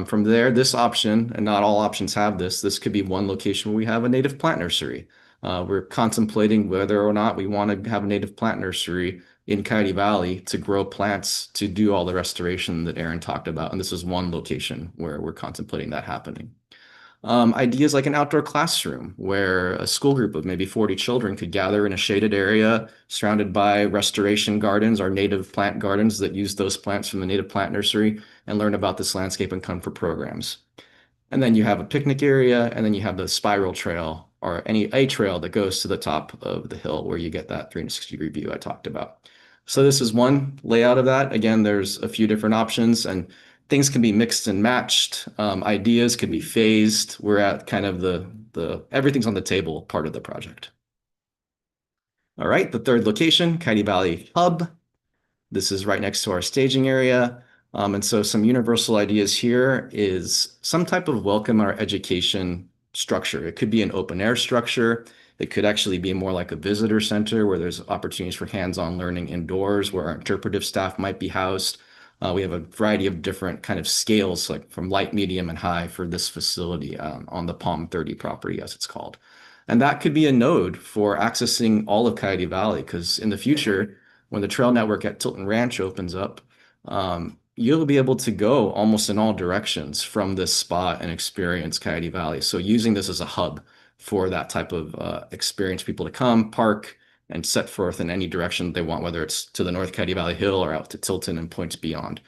From there, this option, and not all options have this could be one location where we have a native plant nursery. We're contemplating whether or not we want to have a native plant nursery in Coyote Valley to grow plants to do all the restoration that Aaron talked about. And this is one location where we're contemplating that happening. Ideas like an outdoor classroom where a school group of maybe 40 children could gather in a shaded area surrounded by restoration gardens or native plant gardens that use those plants from the native plant nursery and learn about this landscape and come for programs. And then you have a picnic area, and then you have the spiral trail or a trail that goes to the top of the hill where you get that 360-degree view I talked about. So this is one layout of that. Again, there's a few different options and things can be mixed and matched. Ideas could be phased. We're at kind of the everything's on the table part of the project. All right, the third location, Coyote Valley Hub. This is right next to our staging area. And so some universal ideas here is some type of welcome or education structure. It could be an open air structure. It could actually be more like a visitor center where there's opportunities for hands-on learning indoors where our interpretive staff might be housed. We have a variety of different kind of scales, like from light, medium, and high for this facility on the Palm 30 property, as it's called. And that could be a node for accessing all of Coyote Valley, because in the future, when the trail network at Tilton Ranch opens up, you'll be able to go almost in all directions from this spot and experience Coyote Valley. So using this as a hub for that type of experience, people to come, park, and set forth in any direction they want, whether it's to the North Coyote Valley Hill or out to Tilton and points beyond.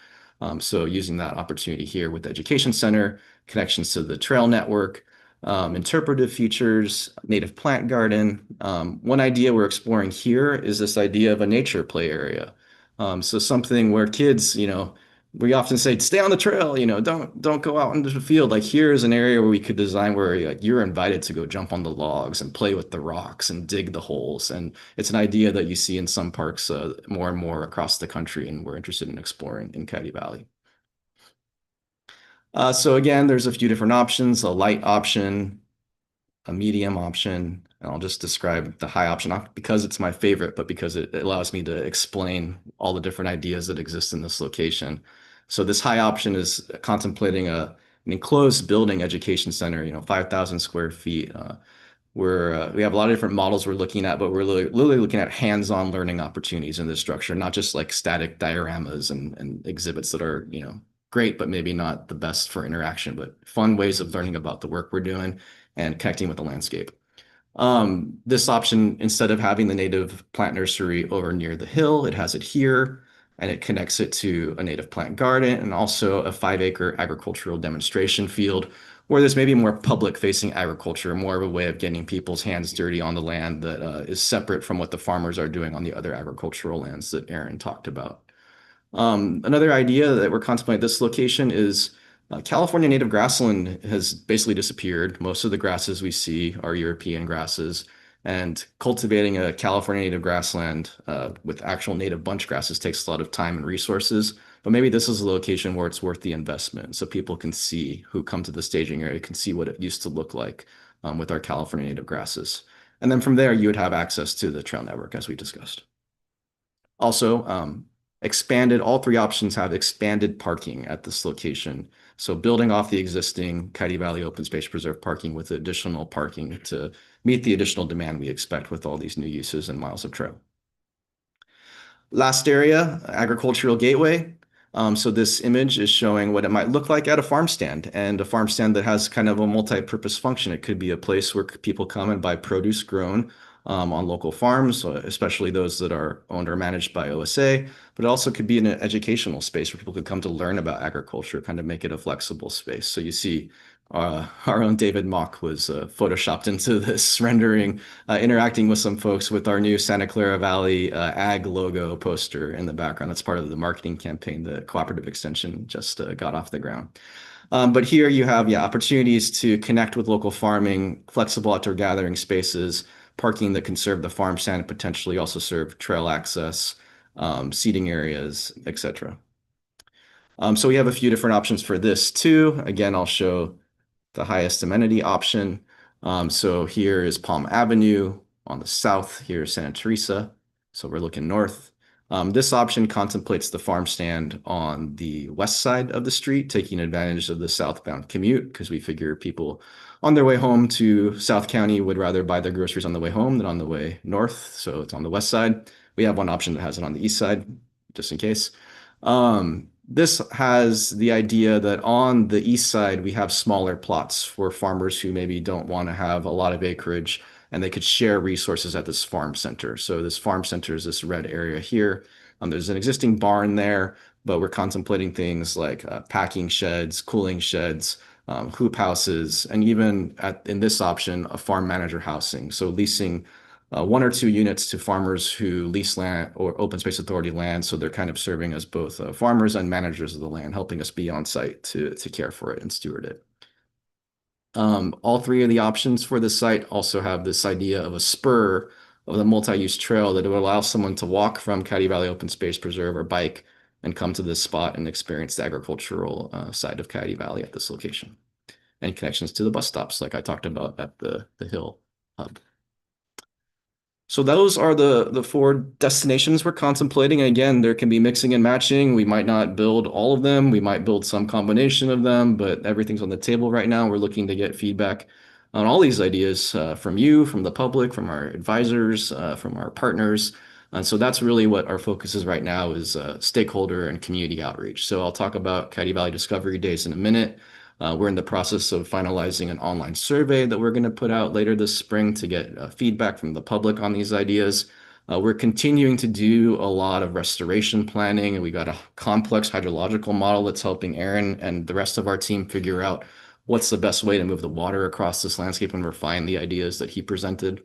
So using that opportunity here with the Education Center, connections to the trail network, interpretive features, native plant garden. One idea we're exploring here is this idea of a nature play area. So something where kids, we often say, stay on the trail, don't go out into the field. Like here's an area where we could design where like, you're invited to go jump on the logs and play with the rocks and dig the holes. And it's an idea that you see in some parks more and more across the country, and we're interested in exploring in Coyote Valley. So again, there's a few different options, a light option, a medium option, and I'll just describe the high option, not because it's my favorite, but because it allows me to explain all the different ideas that exist in this location. So this high option is contemplating an enclosed building education center, 5,000 square feet. We have a lot of different models we're looking at, but we're literally looking at hands-on learning opportunities in this structure, not just like static dioramas and exhibits that are, great, but maybe not the best for interaction, but fun ways of learning about the work we're doing and connecting with the landscape. This option, instead of having the native plant nursery over near the hill, it has it here, and it connects it to a native plant garden and also a 5-acre agricultural demonstration field where there's maybe more public-facing agriculture, more of a way of getting people's hands dirty on the land that is separate from what the farmers are doing on the other agricultural lands that Aaron talked about. Another idea that we're contemplating at this location is California native grassland has basically disappeared. Most of the grasses we see are European grasses, and cultivating a California native grassland with actual native bunch grasses takes a lot of time and resources. But maybe this is a location where it's worth the investment, so people can see, who come to the staging area, can see what it used to look like with our California native grasses. And then from there, you would have access to the trail network, as we discussed. Also, all three options have expanded parking at this location. So building off the existing Coyote Valley Open Space Preserve parking with additional parking to meet the additional demand we expect with all these new uses and miles of trail. Last area, agricultural gateway. So this image is showing what it might look like at a farm stand, and a farm stand that has kind of a multi-purpose function. It could be a place where people come and buy produce grown on local farms, especially those that are owned or managed by OSA, but it also could be in an educational space where people could come to learn about agriculture, kind of make it a flexible space. So you see our own David Mock was photoshopped into this rendering, interacting with some folks with our new Santa Clara Valley ag logo poster in the background. That's part of the marketing campaign the Cooperative Extension just got off the ground. But here you have opportunities to connect with local farming, flexible outdoor gathering spaces, parking that can serve the farm stand and potentially also serve trail access, seating areas, etc. So we have a few different options for this too. Again, I'll show the highest amenity option. So here is Palm Avenue on the south. Here is Santa Teresa. So we're looking north. This option contemplates the farm stand on the west side of the street, taking advantage of the southbound commute because we figure people on their way home to South County would rather buy their groceries on the way home than on the way north. So it's on the west side. We have one option that has it on the east side, just in case. This has the idea that on the east side, we have smaller plots for farmers who maybe don't want to have a lot of acreage and they could share resources at this farm center. So this farm center is this red area here. There's an existing barn there, but we're contemplating things like packing sheds, cooling sheds, hoop houses, and even in this option, a farm manager housing. So leasing 1 or 2 units to farmers who lease land or open space authority land. So they're kind of serving as both farmers and managers of the land, helping us be on site to care for it and steward it. All 3 of the options for this site also have this idea of a spur of the multi-use trail that would allow someone to walk from Caddy Valley Open Space Preserve or bike and come to this spot and experience the agricultural side of Caddy Valley at this location. And connections to the bus stops like I talked about at the Hill Hub. So those are the 4 destinations we're contemplating. Again, there can be mixing and matching. We might not build all of them. We might build some combination of them, but everything's on the table right now. We're looking to get feedback on all these ideas from you, from the public, from our advisors, from our partners. And so that's really what our focus is right now is stakeholder and community outreach. So I'll talk about Caddy Valley Discovery Days in a minute. We're in the process of finalizing an online survey that we're going to put out later this spring to get feedback from the public on these ideas. We're continuing to do a lot of restoration planning, and we got a complex hydrological model that's helping Aaron and the rest of our team figure out what's the best way to move the water across this landscape and refine the ideas that he presented.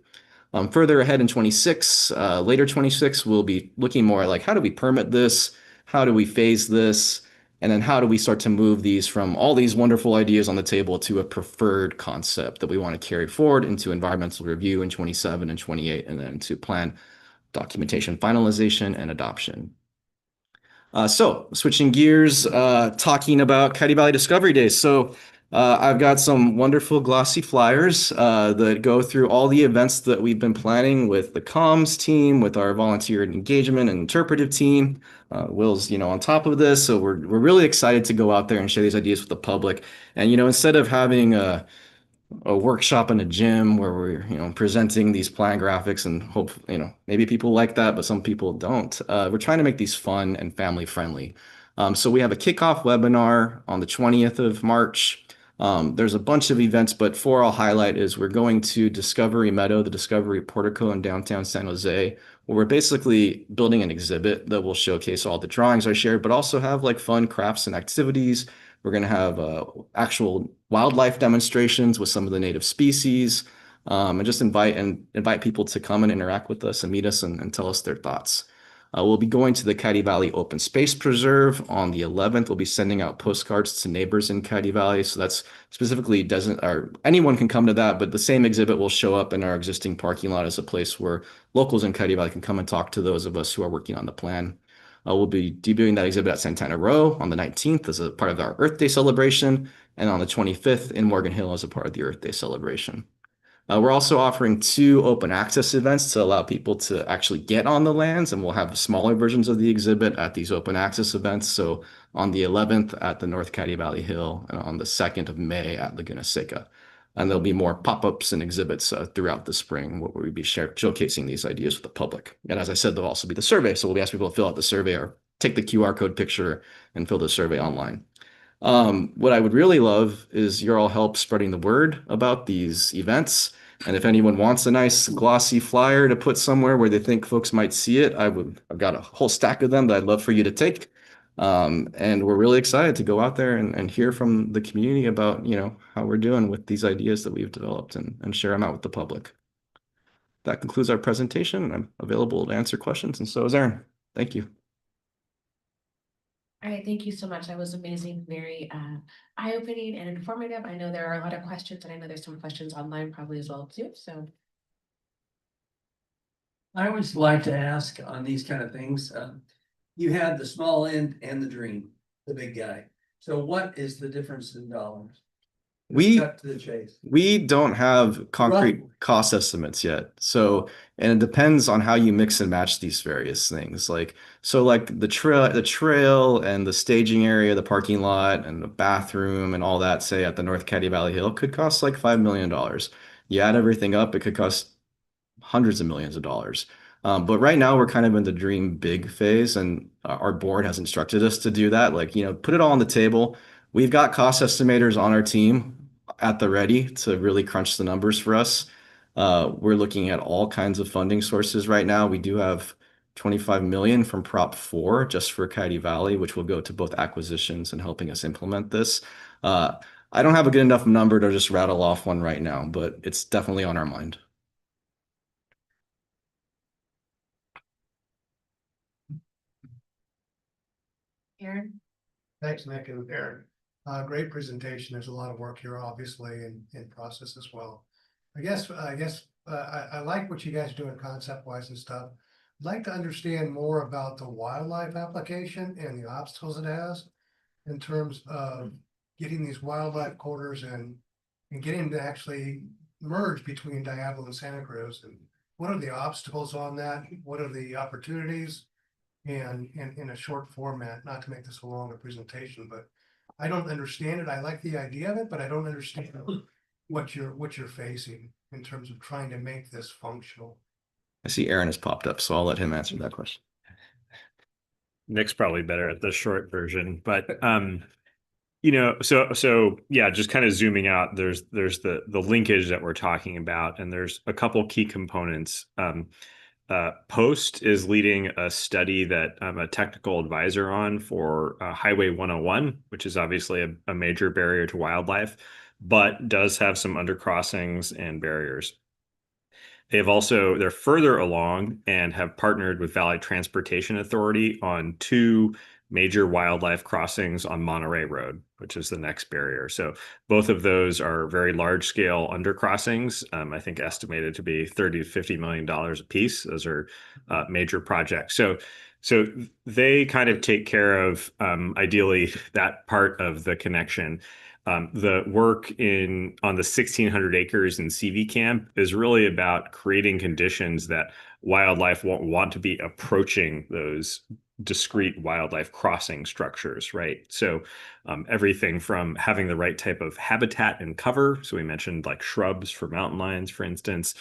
Further ahead in 26, later 26, we'll be looking more like how do we permit this? How do we phase this? And then how do we start to move these from all these wonderful ideas on the table to a preferred concept that we want to carry forward into environmental review in 27 and 28, and then to plan documentation finalization and adoption. So switching gears, talking about Caddy Valley Discovery Days. So I've got some wonderful glossy flyers that go through all the events that we've been planning with the comms team, with our volunteer engagement and interpretive team. Will's, on top of this. So we're really excited to go out there and share these ideas with the public. And, instead of having a workshop in a gym where we're, presenting these plan graphics and hope, maybe people like that, but some people don't. We're trying to make these fun and family friendly. So we have a kickoff webinar on the 20th of March. There's a bunch of events, but 4 I'll highlight is we're going to Discovery Meadow, the Discovery Portico in downtown San Jose, where we're basically building an exhibit that will showcase all the drawings I shared, but also have like fun crafts and activities. We're going to have actual wildlife demonstrations with some of the native species, and just invite people to come and interact with us and meet us and tell us their thoughts. We'll be going to the Caddy Valley Open Space Preserve on the 11th. We'll be sending out postcards to neighbors in Caddy Valley. So that's specifically anyone can come to that, but the same exhibit will show up in our existing parking lot as a place where locals in Caddy Valley can come and talk to those of us who are working on the plan. We'll be debuting that exhibit at Santana Row on the 19th as a part of our Earth Day celebration, and on the 25th in Morgan Hill as a part of the Earth Day celebration. We're also offering 2 open access events to allow people to actually get on the lands, and we'll have smaller versions of the exhibit at these open access events. So on the 11th at the North Caddy Valley Hill and on the 2nd of May at Laguna Seca. And there'll be more pop-ups and exhibits throughout the spring where we'll be showcasing these ideas with the public. And as I said, there'll also be the survey. So we'll be asking people to fill out the survey or take the QR code picture and fill the survey online. What I would really love is your all help spreading the word about these events. And if anyone wants a nice glossy flyer to put somewhere where they think folks might see it, I've got a whole stack of them that I'd love for you to take. And we're really excited to go out there and hear from the community about, how we're doing with these ideas that we've developed and share them out with the public. That concludes our presentation. I'm available to answer questions, and so is Aaron. Thank you. All right, thank you so much. That was amazing, very eye-opening and informative. I know there are a lot of questions, and I know there's some questions online probably as well too, so. I always like to ask on these kind of things, you had the small end and the dream, the big guy. So what is the difference in dollars? Cut to the chase. We don't have concrete Roughly. cost estimates yet. So, and it depends on how you mix and match these various things. Like the trail and the staging area, the parking lot and the bathroom and all that, say at the North Caddy Valley Hill could cost like $5 million. You add everything up, it could cost hundreds of millions of dollars. But right now we're kind of in the dream big phase, and our board has instructed us to do that. Like, put it all on the table. We've got cost estimators on our team at the ready to really crunch the numbers for us. We're looking at all kinds of funding sources right now. We do have 25 million from Prop 4 just for Coyote Valley, which will go to both acquisitions and helping us implement this. I don't have a good enough number to just rattle off one right now, but it's definitely on our mind. Aaron? Thanks, Nick and Aaron. Great presentation. There's a lot of work here, obviously, and in process as well. I like what you guys are doing concept-wise and stuff. I'd like to understand more about the wildlife application and the obstacles it has in terms of getting these wildlife corridors and getting them to actually merge between Diablo and Santa Cruz. And what are the obstacles on that? What are the opportunities? And in a short format, not to make this a longer presentation, but I don't understand it. I like the idea of it, but I don't understand what you're facing in terms of trying to make this functional. I see Aaron has popped up, so I'll let him answer that question. Nick's probably better at the short version, but so yeah, just kind of zooming out, there's the linkage that we're talking about, and there's a couple key components. Post is leading a study that I'm a technical advisor on for Highway 101, which is obviously a major barrier to wildlife, but does have some undercrossings and barriers. They're further along and have partnered with Valley Transportation Authority on 2 major wildlife crossings on Monterey Road, which is the next barrier. So both of those are very large scale undercrossings. I think estimated to be $30 to $50 million a piece. Those are major projects. So they kind of take care of ideally that part of the connection. The work on the 1,600 acres in CV Camp is really about creating conditions that wildlife won't want to be approaching those discrete wildlife crossing structures, right? So everything from having the right type of habitat and cover, so we mentioned like shrubs for mountain lions, for instance,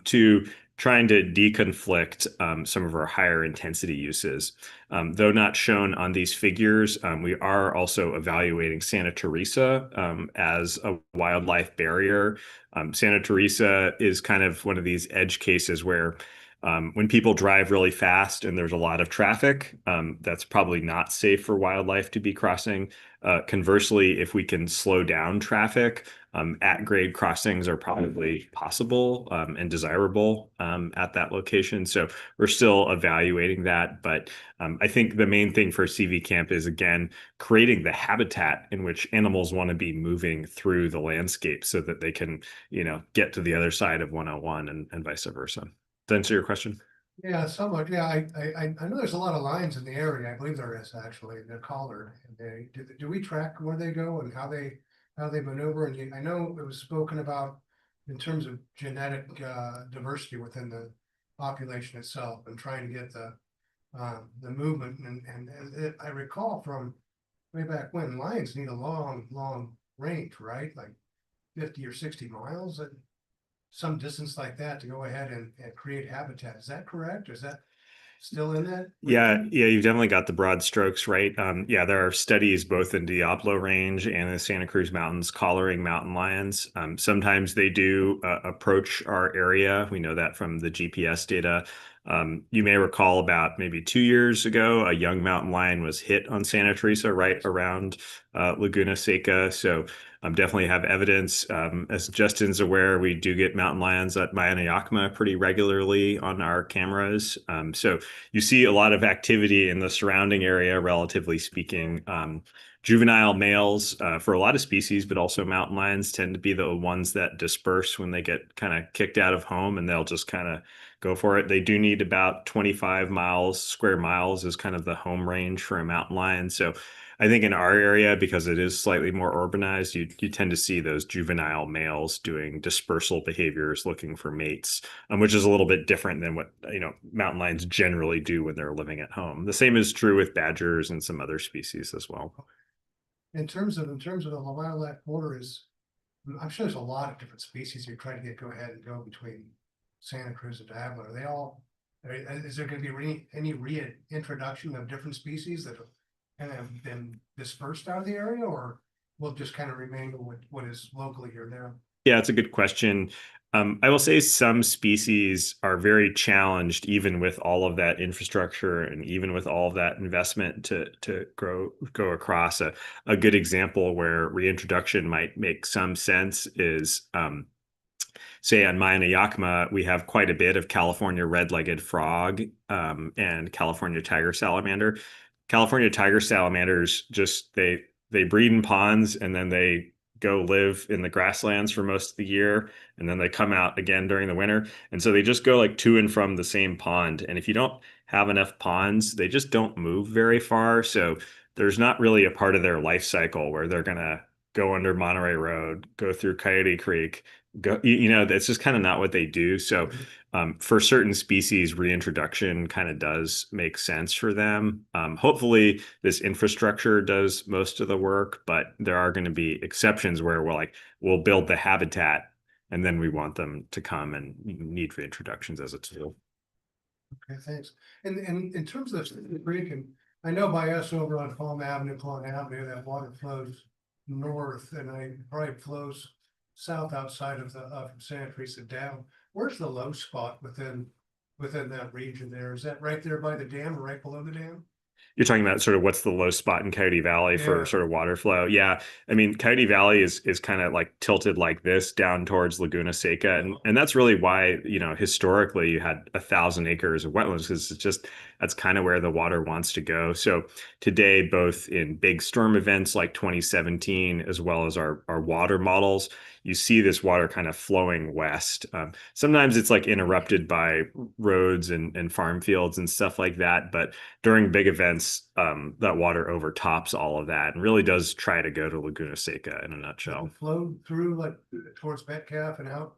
to trying to deconflict some of our higher intensity uses. Though not shown on these figures, we are also evaluating Santa Teresa as a wildlife barrier. Santa Teresa is kind of one of these edge cases where when people drive really fast and there's a lot of traffic, that's probably not safe for wildlife to be crossing. Conversely, if we can slow down traffic, at-grade crossings are probably possible and desirable at that location. So we're still evaluating that. But I think the main thing for CV Camp is, again, creating the habitat in which animals want to be moving through the landscape so that they can, get to the other side of 101 and vice versa. Does that answer your question? Yeah, somewhat. Yeah, I know there's a lot of lines in the area. I believe there is actually. They're collared. And do we track where they go and how they maneuver? And I know it was spoken about in terms of genetic diversity within the population itself and trying to get the movement. And I recall from way back when, lions need a long range, right? Like 50 or 60 miles at some distance like that to go ahead and create habitat. Is that correct? Is that still in that? Yeah, you've definitely got the broad strokes right. Yeah, there are studies both in Diablo Range and the Santa Cruz Mountains collaring mountain lions. Sometimes they do approach our area. We know that from the GPS data. You may recall about maybe 2 years ago, a young mountain lion was hit on Santa Teresa right around Laguna Seca. So definitely have evidence. As Justin's aware, we do get mountain lions at Mauna Yakima pretty regularly on our cameras. So you see a lot of activity in the surrounding area, relatively speaking. Juvenile males for a lot of species, but also mountain lions tend to be the ones that disperse when they get kind of kicked out of home, and they'll just kind of go for it. They do need about 25 square miles is kind of the home range for a mountain lion. So I think in our area, because it is slightly more urbanized, you tend to see those juvenile males doing dispersal behaviors, looking for mates, which is a little bit different than what mountain lions generally do when they're living at home. The same is true with badgers and some other species as well. In terms of the wildlife border, I'm sure there's a lot of different species you're trying to go ahead and go between Santa Cruz and Diablo. Are they all? Is there going to be any reintroduction of different species that have been dispersed out of the area, or will just kind of remain with what is locally here now? Yeah, it's a good question. I will say some species are very challenged, even with all of that infrastructure and even with all of that investment to go across. A good example where reintroduction might make some sense is, say on Mauna Yakima, we have quite a bit of California red-legged frog and California tiger salamander. California tiger salamanders they breed in ponds and then they go live in the grasslands for most of the year, and then they come out again during the winter. And so they just go like to and from the same pond. And if you don't have enough ponds, they just don't move very far. So there's not really a part of their life cycle where they're gonna go under Monterey Road, go through Coyote Creek, that's just kind of not what they do. So for certain species, reintroduction kind of does make sense for them. Hopefully this infrastructure does most of the work, but there are going to be exceptions where we'll build the habitat and then we want them to come and need reintroductions as a tool. Okay, thanks. And in terms of the creek, and I know by us over on Palm Avenue, that water flows north, and it probably flows south outside of the Santa Teresa Dam. Where's the low spot within that region there? Is that right there by the dam or right below the dam? You're talking about sort of what's the low spot in Coyote Valley for sort of water flow. Yeah. I mean, Coyote Valley is kind of like tilted like this down towards Laguna Seca. And that's really why, historically you had 1,000 acres of wetlands, because that's kind of where the water wants to go. So today, both in big storm events like 2017, as well as our water models, you see this water kind of flowing west. Sometimes it's like interrupted by roads and farm fields and stuff like that. But during big events, that water overtops all of that and really does try to go to Laguna Seca in a nutshell. Flow through like towards Metcalf and out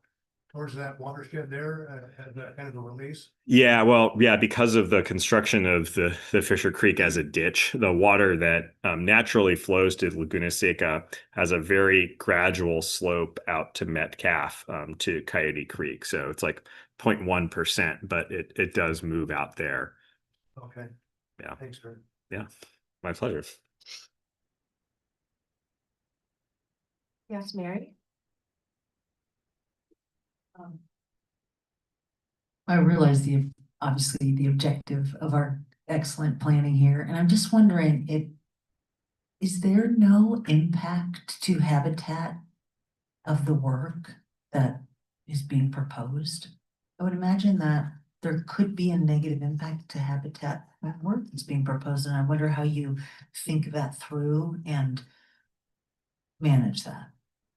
towards that watershed there as a kind of a release? Yeah, well, yeah, because of the construction of the Fisher Creek as a ditch, the water that naturally flows to Laguna Seca has a very gradual slope out to Metcalf to Coyote Creek. So it's like 0.1%, but it does move out there. Okay. Yeah. Thanks, Greg. Yeah, my pleasure. Yes, Mary? I realize obviously the objective of our excellent planning here, and I'm just wondering, is there no impact to habitat of the work that is being proposed? I would imagine that there could be a negative impact to habitat of work that's being proposed, and I wonder how you think that through and manage that.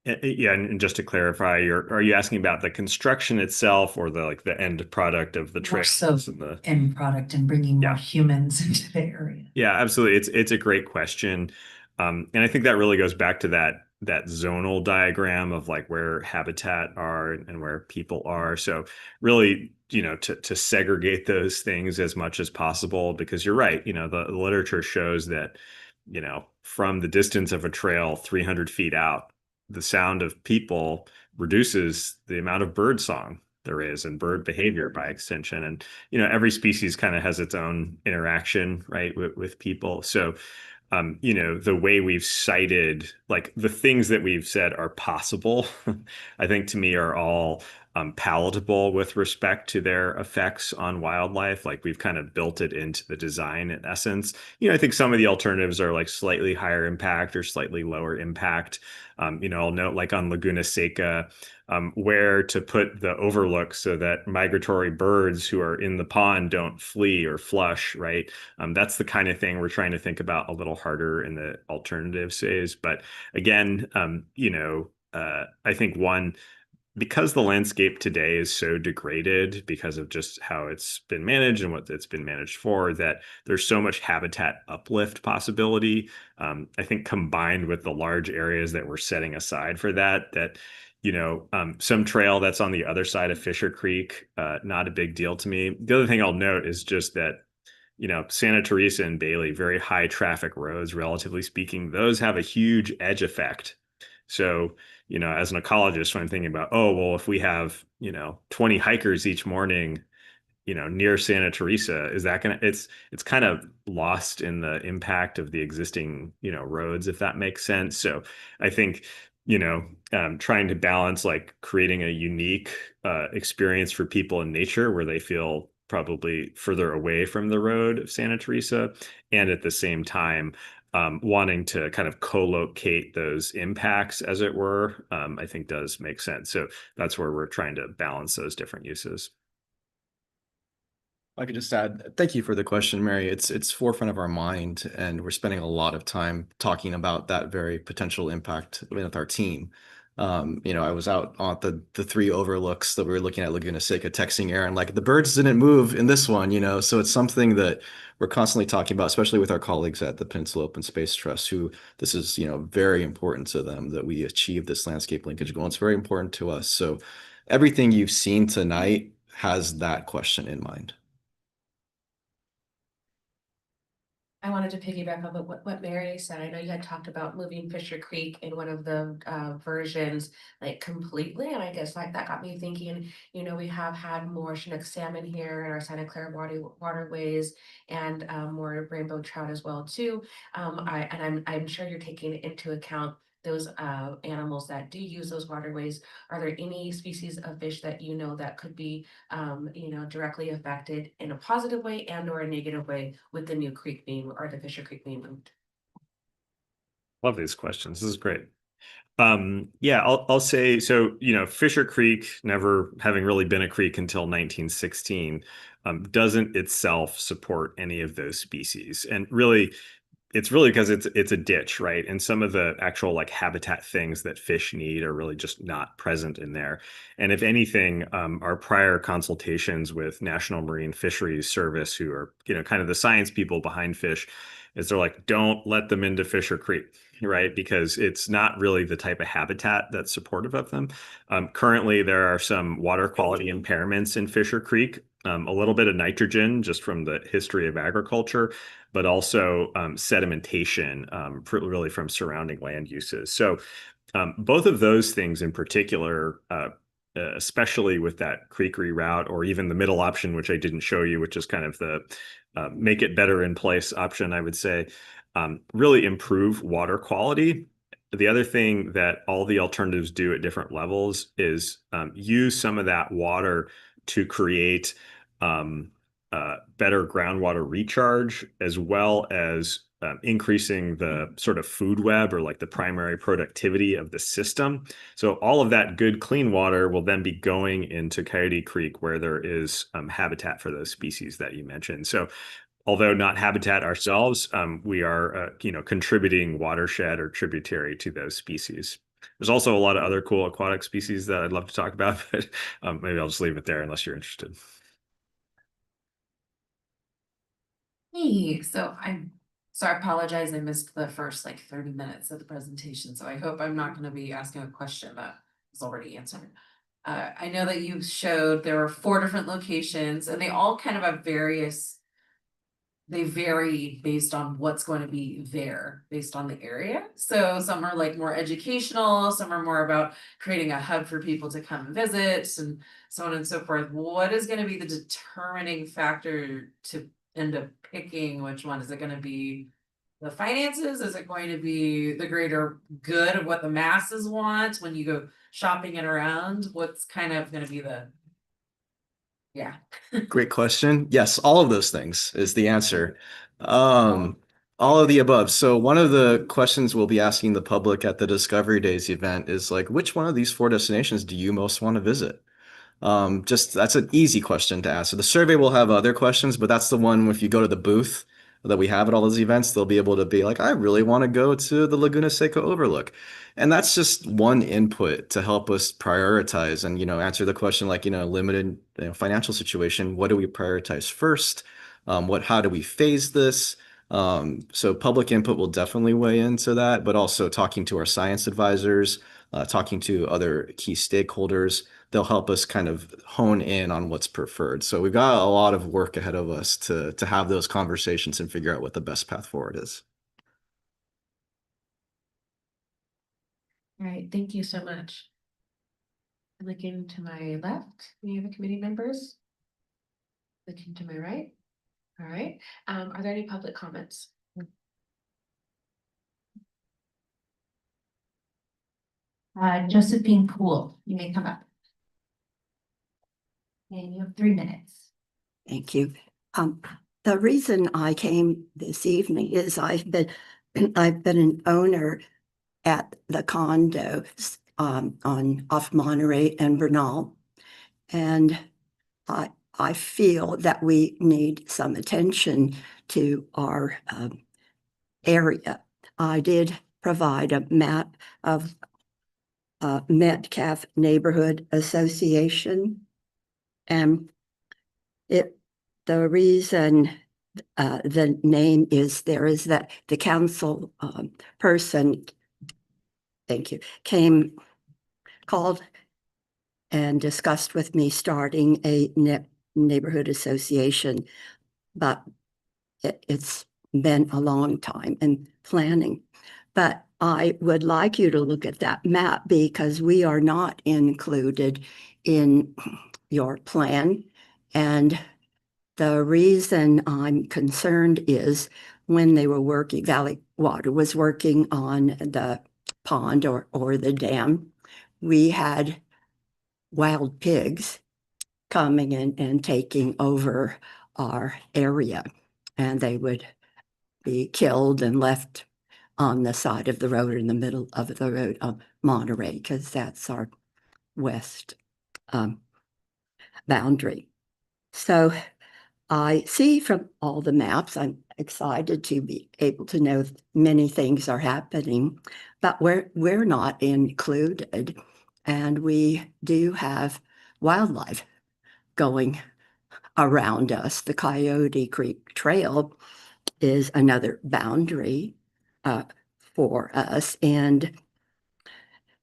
Yeah, and just to clarify, are you asking about the construction itself or the end product of the trails? So end product and bringing more humans into the area. Yeah, absolutely. It's a great question. And I think that really goes back to that zonal diagram of like where habitat are and where people are. So really, to segregate those things as much as possible, because you're right, the literature shows that, from the distance of a trail 300 feet out, the sound of people reduces the amount of bird song there is and bird behavior by extension. And, every species kind of has its own interaction, right, with people. So, the way we've cited, like the things that we've said are possible, I think to me are all palatable with respect to their effects on wildlife. Like we've kind of built it into the design in essence. I think some of the alternatives are like slightly higher impact or slightly lower impact. I'll note like on Laguna Seca, where to put the overlook so that migratory birds who are in the pond don't flee or flush, right? That's the kind of thing we're trying to think about a little harder in the alternatives phase. But again, I think because the landscape today is so degraded because of just how it's been managed and what it's been managed for, that there's so much habitat uplift possibility. I think combined with the large areas that we're setting aside for that, some trail that's on the other side of Fisher Creek, not a big deal to me. The other thing I'll note is just that, Santa Teresa and Bailey, very high traffic roads, relatively speaking, those have a huge edge effect. So, as an ecologist, when I'm thinking about, if we have, 20 hikers each morning, near Santa Teresa, is that it's kind of lost in the impact of the existing, roads, if that makes sense. So I think, trying to balance like creating a unique experience for people in nature where they feel probably further away from the road of Santa Teresa, and at the same time, wanting to kind of co-locate those impacts, as it were, I think does make sense. So that's where we're trying to balance those different uses. I could just add, thank you for the question, Mary. It's forefront of our mind, and we're spending a lot of time talking about that very potential impact with our team. I was out on the three overlooks that we were looking at Laguna Seca, texting Aaron, like the birds didn't move in this one, so it's something that we're constantly talking about, especially with our colleagues at the Peninsula Open Space Trust, who this is, very important to them that we achieve this landscape linkage goal. It's very important to us. So everything you've seen tonight has that question in mind. I wanted to piggyback on what Mary said. I know you had talked about moving Fisher Creek in one of the versions like completely. And I guess like that got me thinking, we have had more Chinook salmon here in our Santa Clara waterways, and more rainbow trout as well too. I'm sure you're taking into account those animals that do use those waterways. Are there any species of fish that that could be directly affected in a positive way and or a negative way with the new creek being or the Fisher Creek being moved? Love these questions. This is great. I'll say, so, Fisher Creek, never having really been a creek until 1916, doesn't itself support any of those species. And really, it's really because it's a ditch, right? And some of the actual like habitat things that fish need are really just not present in there. And if anything, our prior consultations with National Marine Fisheries Service, who are, kind of the science people behind fish, is they're like, don't let them into Fisher Creek, right? Because it's not really the type of habitat that's supportive of them. Currently, there are some water quality impairments in Fisher Creek, a little bit of nitrogen just from the history of agriculture, but also sedimentation, really from surrounding land uses. So both of those things in particular, especially with that creek reroute, or even the middle option, which I didn't show you, which is kind of the make it better in place option, I would say, really improve water quality. The other thing that all the alternatives do at different levels is use some of that water to create better groundwater recharge, as well as increasing the sort of food web, or like the primary productivity of the system. So all of that good clean water will then be going into Coyote Creek, where there is habitat for those species that you mentioned. So although not habitat ourselves, we are contributing watershed or tributary to those species. There's also a lot of other cool aquatic species that I'd love to talk about, but maybe I'll just leave it there unless you're interested. Hey, so I apologize, I missed the first like 30 minutes of the presentation, so I hope I'm not going to be asking a question that was already answered. I know that you showed there were 4 different locations, and they all kind of have various they vary based on what's going to be there, based on the area. So some are like more educational, some are more about creating a hub for people to come and visit and so on and so forth. What is gonna be the determining factor to end up picking which one? Is it gonna be the finances? Is it going to be the greater good of what the masses want when you go shopping it around? What's kind of gonna be the, yeah. Great question. Yes, all of those things is the answer. All of the above. So one of the questions we'll be asking the public at the Discovery Days event is like, which one of these 4 destinations do you most want to visit? Just that's an easy question to answer. The survey will have other questions, but that's the one if you go to the booth that we have at all those events, they'll be able to be like, I really want to go to the Laguna Seca Overlook. And that's just one input to help us prioritize and, answer the question like, limited financial situation, what do we prioritize first? How do we phase this? So public input will definitely weigh into that, but also talking to our science advisors, talking to other key stakeholders, they'll help us kind of hone in on what's preferred. So we've got a lot of work ahead of us to have those conversations and figure out what the best path forward is. All right, thank you so much. I'm looking to my left, any other committee members? Looking to my right. All right, are there any public comments? Josephine Poole, you may come up. And you have 3 minutes. Thank you. The reason I came this evening is I've been an owner at the condos on off Monterey and Bernal, and I feel that we need some attention to our area. I did provide a map of Metcalf Neighborhood Association. And the reason the name is there is that the council person, thank you, called and discussed with me starting a neighborhood association, but it's been a long time in planning. But I would like you to look at that map because we are not included in your plan. And the reason I'm concerned is when they were working, Valley Water was working on the pond or the dam, we had wild pigs coming in and taking over our area, and they would be killed and left on the side of the road, in the middle of the road of Monterey, because that's our west boundary. So I see from all the maps, I'm excited to be able to know many things are happening, but we're not included. And we do have wildlife going around us. The Coyote Creek Trail is another boundary for us, and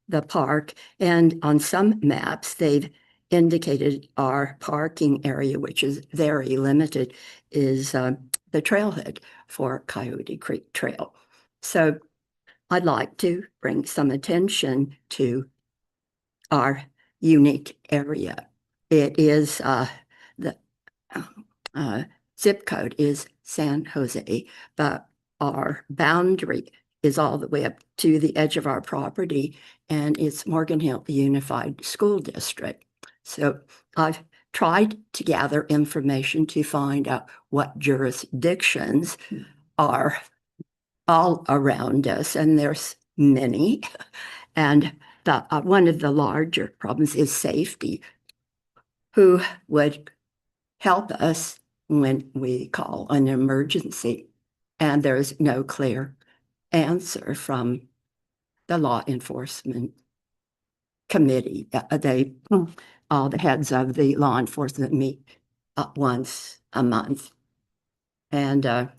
the park. And on some maps, they've indicated our parking area, which is very limited, is the trailhead for Coyote Creek Trail. So I'd like to bring some attention to our unique area. It is the zip code is San Jose, but our boundary is all the way up to the edge of our property, and it's Morgan Hill Unified School District. So I've tried to gather information to find out what jurisdictions are all around us, and there's many. And one of the larger problems is safety. Who would help us when we call an emergency? And there's no clear answer from the law enforcement committee. All the heads of the law enforcement meet once a month. And,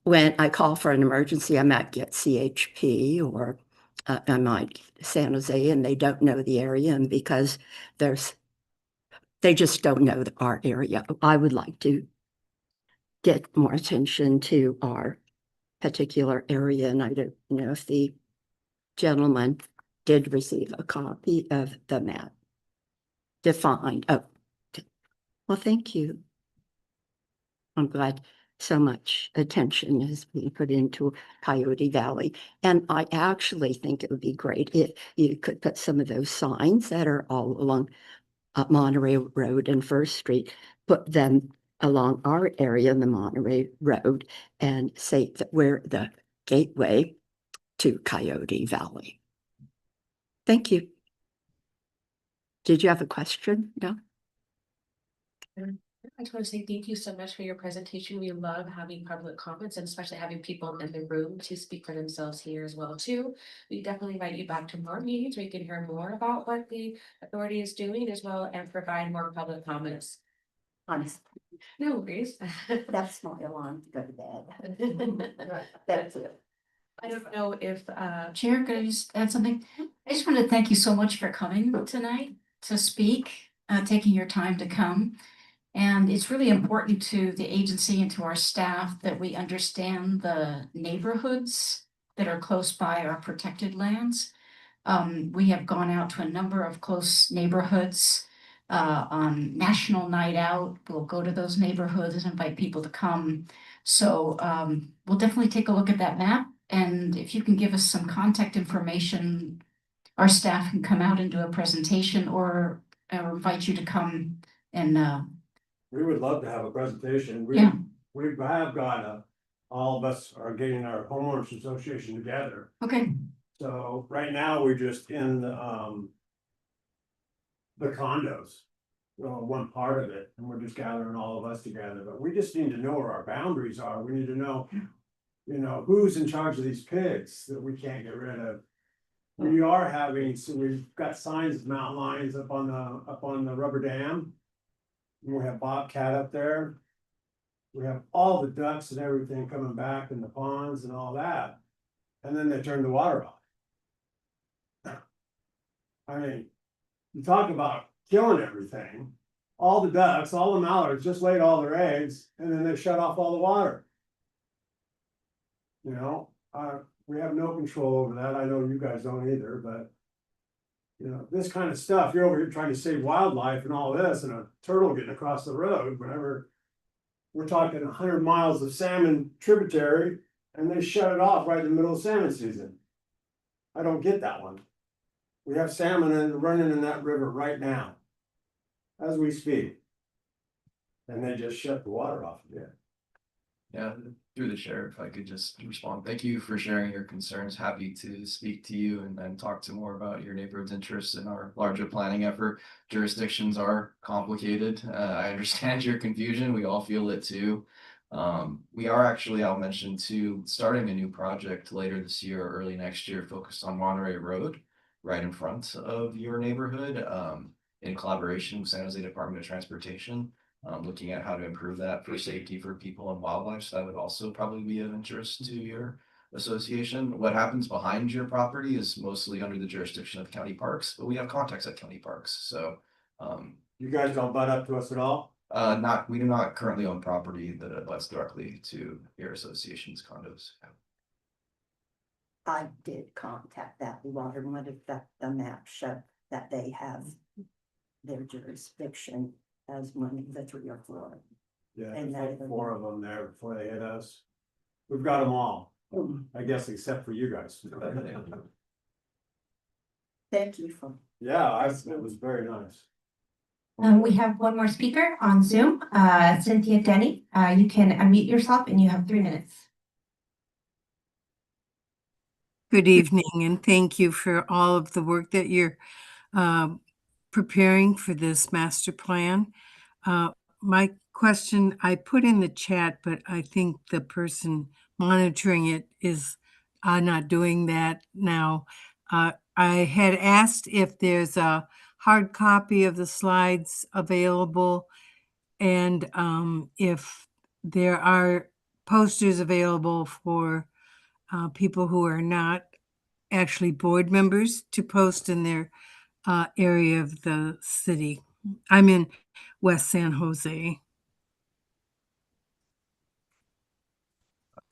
when I call for an emergency, I might get CHP or I might San Jose, and they don't know the area. And because there's They just don't know our area. I would like to get more attention to our particular area, and I don't know if the gentleman did receive a copy of the map. Defined. Oh, well, thank you. I'm glad so much attention is being put into Coyote Valley. And I actually think it would be great if you could put some of those signs that are all along Monterey Road and First Street, put them along our area in the Monterey Road and say that we're the gateway to Coyote Valley. Thank you. Did you have a question? No? I just want to say thank you so much for your presentation. We love having public comments and especially having people in the room to speak for themselves here as well too. We definitely invite you back to more meetings where you can hear more about what the authority is doing as well and provide more public comments. Honestly, No worries. that's my alarm to go to bed. That's it. I don't know if Chair, could I just add something? I just want to thank you so much for coming tonight to speak, taking your time to come. And it's really important to the agency and to our staff that we understand the neighborhoods that are close by our protected lands. We have gone out to a number of close neighborhoods on National Night Out. We'll go to those neighborhoods and invite people to come. So we'll definitely take a look at that map. And if you can give us some contact information, our staff can come out and do a presentation or invite you to come and We would love to have a presentation. Yeah. We have got all of us are getting our homeowners association together. okay. So right now, we're just in the condos, one part of it, and we're just gathering all of us together, but we just need to know where our boundaries are. We need to know, who's in charge of these pigs that we can't get rid of. We are having, so we've got signs of mountain lions up on the rubber dam. And we have bobcat up there. We have all the ducks and everything coming back in the ponds and all that. And then they turn the water off. I mean, you talk about killing everything. All the ducks, all the mallards just laid all their eggs and then they shut off all the water. We have no control over that. I know you guys don't either, but. This kind of stuff, you're over here trying to save wildlife and all this, and a turtle getting across the road, whenever. We're talking 100 miles of salmon tributary, and they shut it off right in the middle of salmon season. I don't get that one. We have salmon running in that river right now, as we speak. And they just shut the water off again. Yeah, through the chair, if I could just respond. Thank you for sharing your concerns. Happy to speak to you and talk to more about your neighborhood's interests in our larger planning effort. Jurisdictions are complicated. I understand your confusion. We all feel it too. We are actually, I'll mention too, starting a new project later this year or early next year focused on Monterey Road, right in front of your neighborhood, in collaboration with San Jose Department of Transportation. Looking at how to improve that for safety for people and wildlife. So that would also probably be of interest to your association. What happens behind your property is mostly under the jurisdiction of county parks, but we have contacts at county parks. So you guys don't butt up to us at all? We do not currently own property that abuts directly to your association's condos. I did contact that waterman if the map showed that they have their jurisdiction as one of the 3 or 4. Yeah, And there's that- like 4 of them there before they hit us. We've got them all, I guess, except for you guys. Thank you for. Yeah, it was very nice. We have one more speaker on Zoom, Cynthia Denny. You can unmute yourself and you have 3 minutes. Good evening, and thank you for all of the work that you're preparing for this master plan. My question I put in the chat, but I think the person monitoring it is not doing that now. I had asked if there's a hard copy of the slides available and if there are posters available for people who are not actually board members to post in their area of the city. I'm in West San Jose.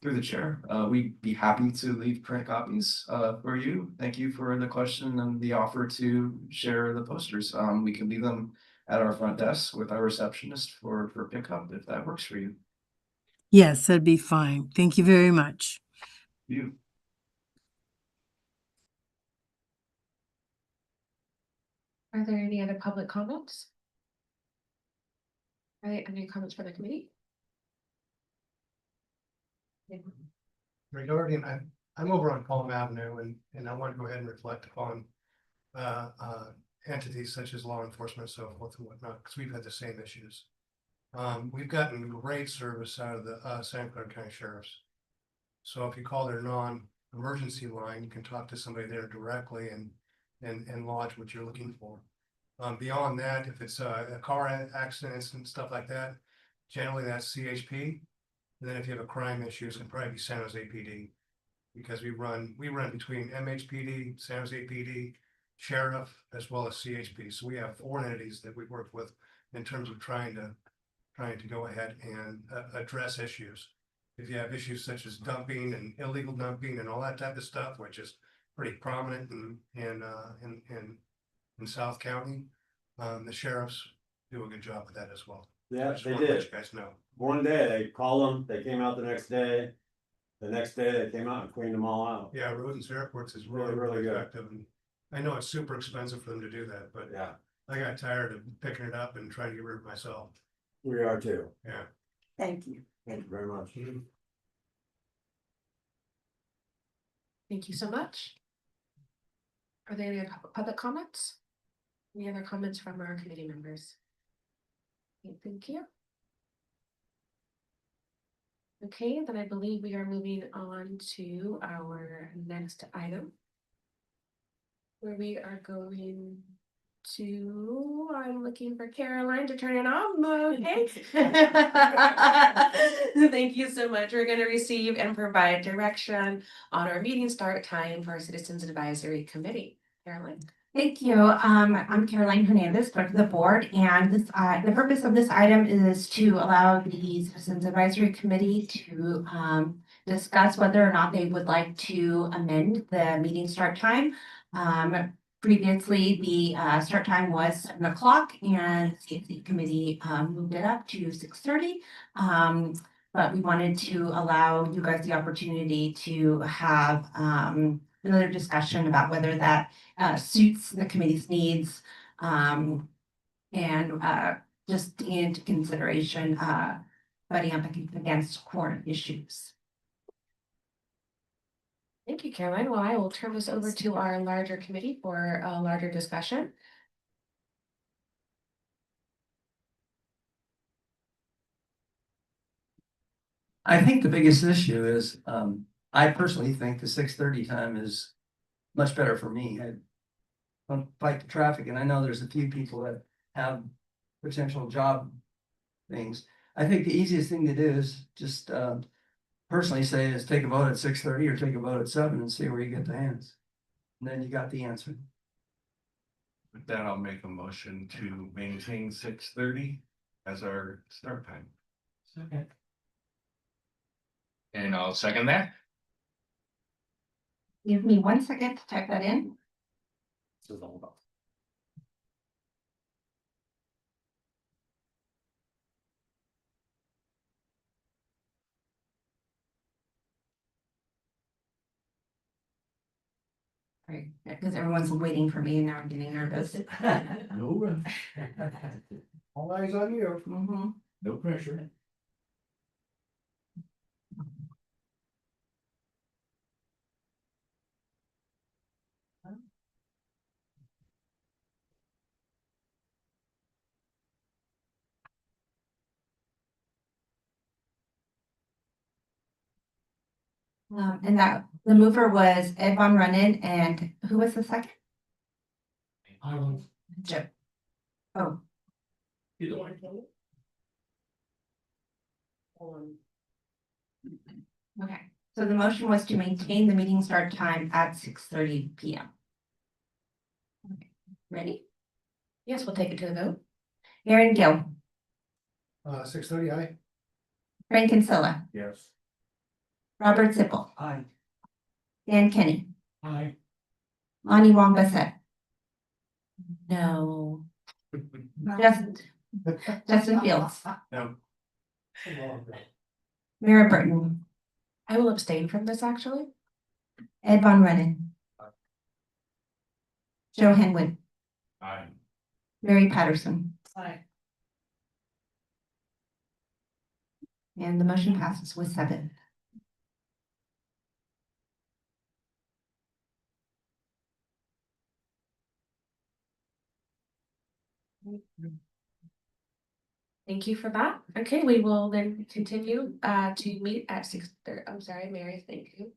Through the chair, we'd be happy to leave print copies for you. Thank you for the question and the offer to share the posters. We can leave them at our front desk with our receptionist for pickup if that works for you. Yes, that'd be fine. Thank you very much. You. Are there any other public comments? Are there any comments from the committee? Regarding, I'm over on Palm Avenue and I want to go ahead and reflect upon entities such as law enforcement, so forth and whatnot, because we've had the same issues. We've gotten great service out of the Santa Clara County Sheriff's. So if you call their non-emergency line, you can talk to somebody there directly and lodge what you're looking for. Beyond that, if it's a car accidents and stuff like that, generally that's CHP. And then if you have a crime issue, it's gonna probably be San Jose PD. Because we run between MHPD, San Jose PD, Sheriff, as well as CHP. So we have 4 entities that we work with in terms of trying to go ahead and address issues. If you have issues such as dumping and illegal dumping and all that type of stuff, which is pretty prominent in South County, the sheriffs do a good job with that as well. Yeah, Just they wanna let did. you guys know. One day they called them, they came out the next day. The next day they came out and cleaned them all out. Yeah, Rodents Airports is Really, really really good. effective, and I know it's super expensive for them to do that, but Yeah, I got tired of picking it up and trying to get rid of it myself. we are too. Yeah. Thank you. Thank you very much. Thank you so much. Are there any other public comments? Any other comments from our committee members? Okay, thank you. Okay, then I believe we are moving on to our next item. Where we are going to, I'm looking for Caroline to turn it on, okay? Thank you so much. We're gonna receive and provide direction on our meeting start time for our Citizens Advisory Committee. Caroline? Thank you. I'm Caroline Hernandez, clerk of the board, and this, the purpose of this item is to allow the Citizens Advisory Committee to discuss whether or not they would like to amend the meeting start time. Previously, the start time was 7 o'clock, and the committee moved it up to 6:30. But we wanted to allow you guys the opportunity to have another discussion about whether that suits the committee's needs, and just taking into consideration butting up against quorum issues. Thank you, Caroline. Well, I will turn this over to our larger committee for a larger discussion. I think the biggest issue is, I personally think the 6:30 time is much better for me. I don't fight the traffic, and I know there's a few people that have potential job things. I think the easiest thing to do is just, personally say is take a vote at 6:30 or take a vote at 7 and see where you get the hands. And then you got the answer. With that, I'll make a motion to maintain 6:30 as our start time. Okay. And I'll second that. Give me 1 second to type that in. This is all about. Right, because everyone's waiting for me and now I'm getting nervous. No. All eyes on you. Mhm. No pressure. And that the mover was Ed Von Runnen, and who was the second? I will. Joe. Oh, You don't okay. So the motion was to maintain the meeting start time at 6:30 PM. Okay, ready? Yes, we'll take it to the vote. Aaron Gill, 6:30, aye. Frank Kinsella, Yes. Robert Sipple, Aye. Dan Kenny, Aye. Lonnie Wong Bassett, No. Justin Fields, No. Mira Burton, I will abstain from this actually. Ed Von Rennen, Joe Henwood, Aye. Mary Patterson. Aye. And the motion passes with 7. Thank you for that. Okay, we will then continue to meet at 6:30. I'm sorry, Mary, thank you.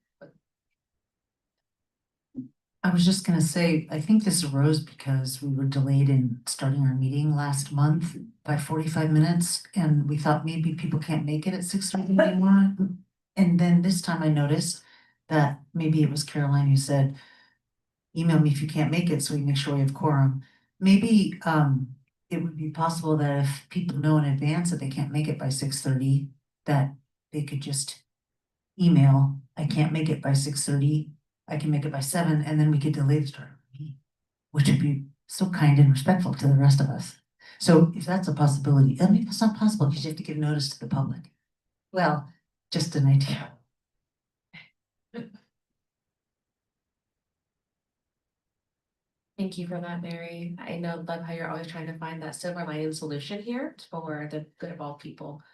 I was just gonna say, I think this arose because we were delayed in starting our meeting last month by 45 minutes, and we thought maybe people can't make it at 6:30 anymore. And then this time I noticed that maybe it was Caroline who said, email me if you can't make it, so we make sure we have quorum. Maybe it would be possible that if people know in advance that they can't make it by 6:30, that they could just email, I can't make it by 6:30. I can make it by 7, and then we could delay the start of the meeting, which would be so kind and respectful to the rest of us. So if that's a possibility, I mean, it's not possible because you have to give notice to the public. Well, just an idea. Thank you for that, Mary. I love how you're always trying to find that silver lining solution here for the good of all people.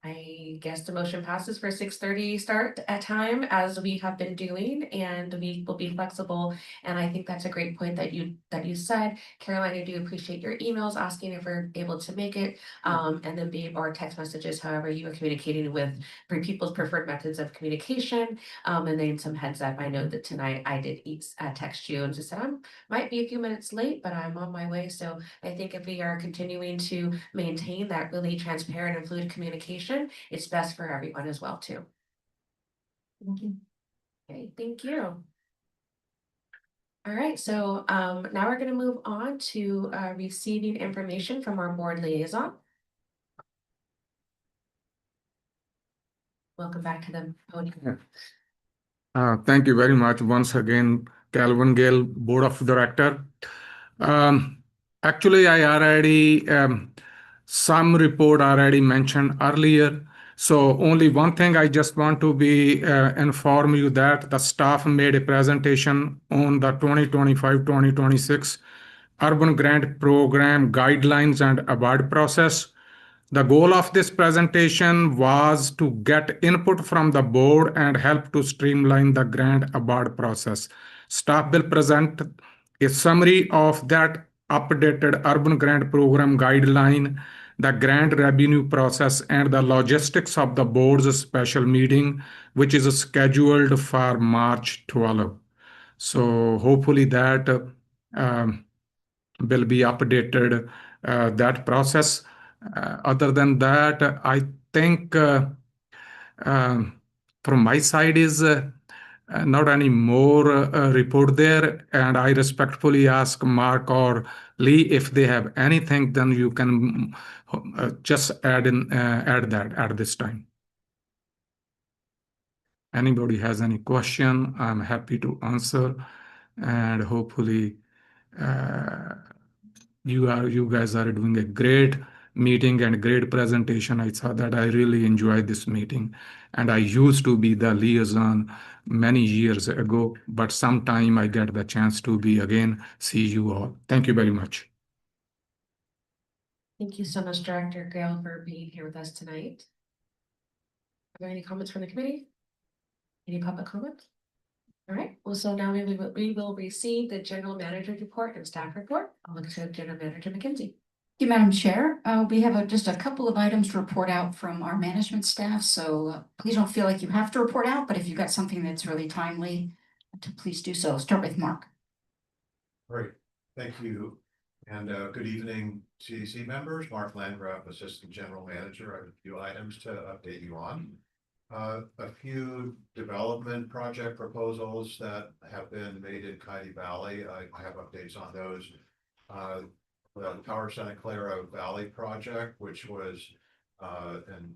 I guess the motion passes for 6:30 start at time as we have been doing, and we will be flexible. And I think that's a great point that you said, Caroline. I do appreciate your emails asking if we're able to make it, and then or text messages, however you are communicating with for people's preferred methods of communication. And then some heads up. I know that tonight I did text you and just said I might be a few minutes late, but I'm on my way. So I think if we are continuing to maintain that really transparent and fluid communication, it's best for everyone as well too. Thank you. Okay, thank you. All right, so now we're going to move on to receiving information from our board liaison. Welcome back to the podium. Thank you very much once again, Calvin Gale, Board of Director. Actually, I already some report already mentioned earlier. So only one thing I just want to be inform you that the staff made a presentation on the 2025-2026 Urban Grant Program Guidelines and Award Process. The goal of this presentation was to get input from the board and help to streamline the grant award process. Staff will present a summary of that updated urban grant program guideline, the grant revenue process, and the logistics of the board's special meeting, which is scheduled for March 12. So hopefully that will be updated, that process. Other than that, I think from my side is not any more report there, and I respectfully ask Mark or Lee if they have anything, then you can just add that at this time. Anybody has any question, I'm happy to answer, and hopefully you guys are doing a great meeting and great presentation. I saw that I really enjoyed this meeting, and I used to be the liaison many years ago, but sometime I get the chance to be again. See you all. Thank you very much. Thank you so much, Director Gale, for being here with us tonight. Are there any comments from the committee? Any public comments? All right, well, so now we will receive the general manager report and staff report. I'll look to General Manager McKenzie. Thank you, Madam Chair. We have just a couple of items to report out from our management staff, so please don't feel like you have to report out, but if you've got something that's really timely, please do so. Start with Mark. Great, thank you. And good evening, CAC members. Mark Landgraf, Assistant General Manager. I have a few items to update you on. A few development project proposals that have been made in Coyote Valley. I have updates on those. the Power Santa Clara Valley project, which was an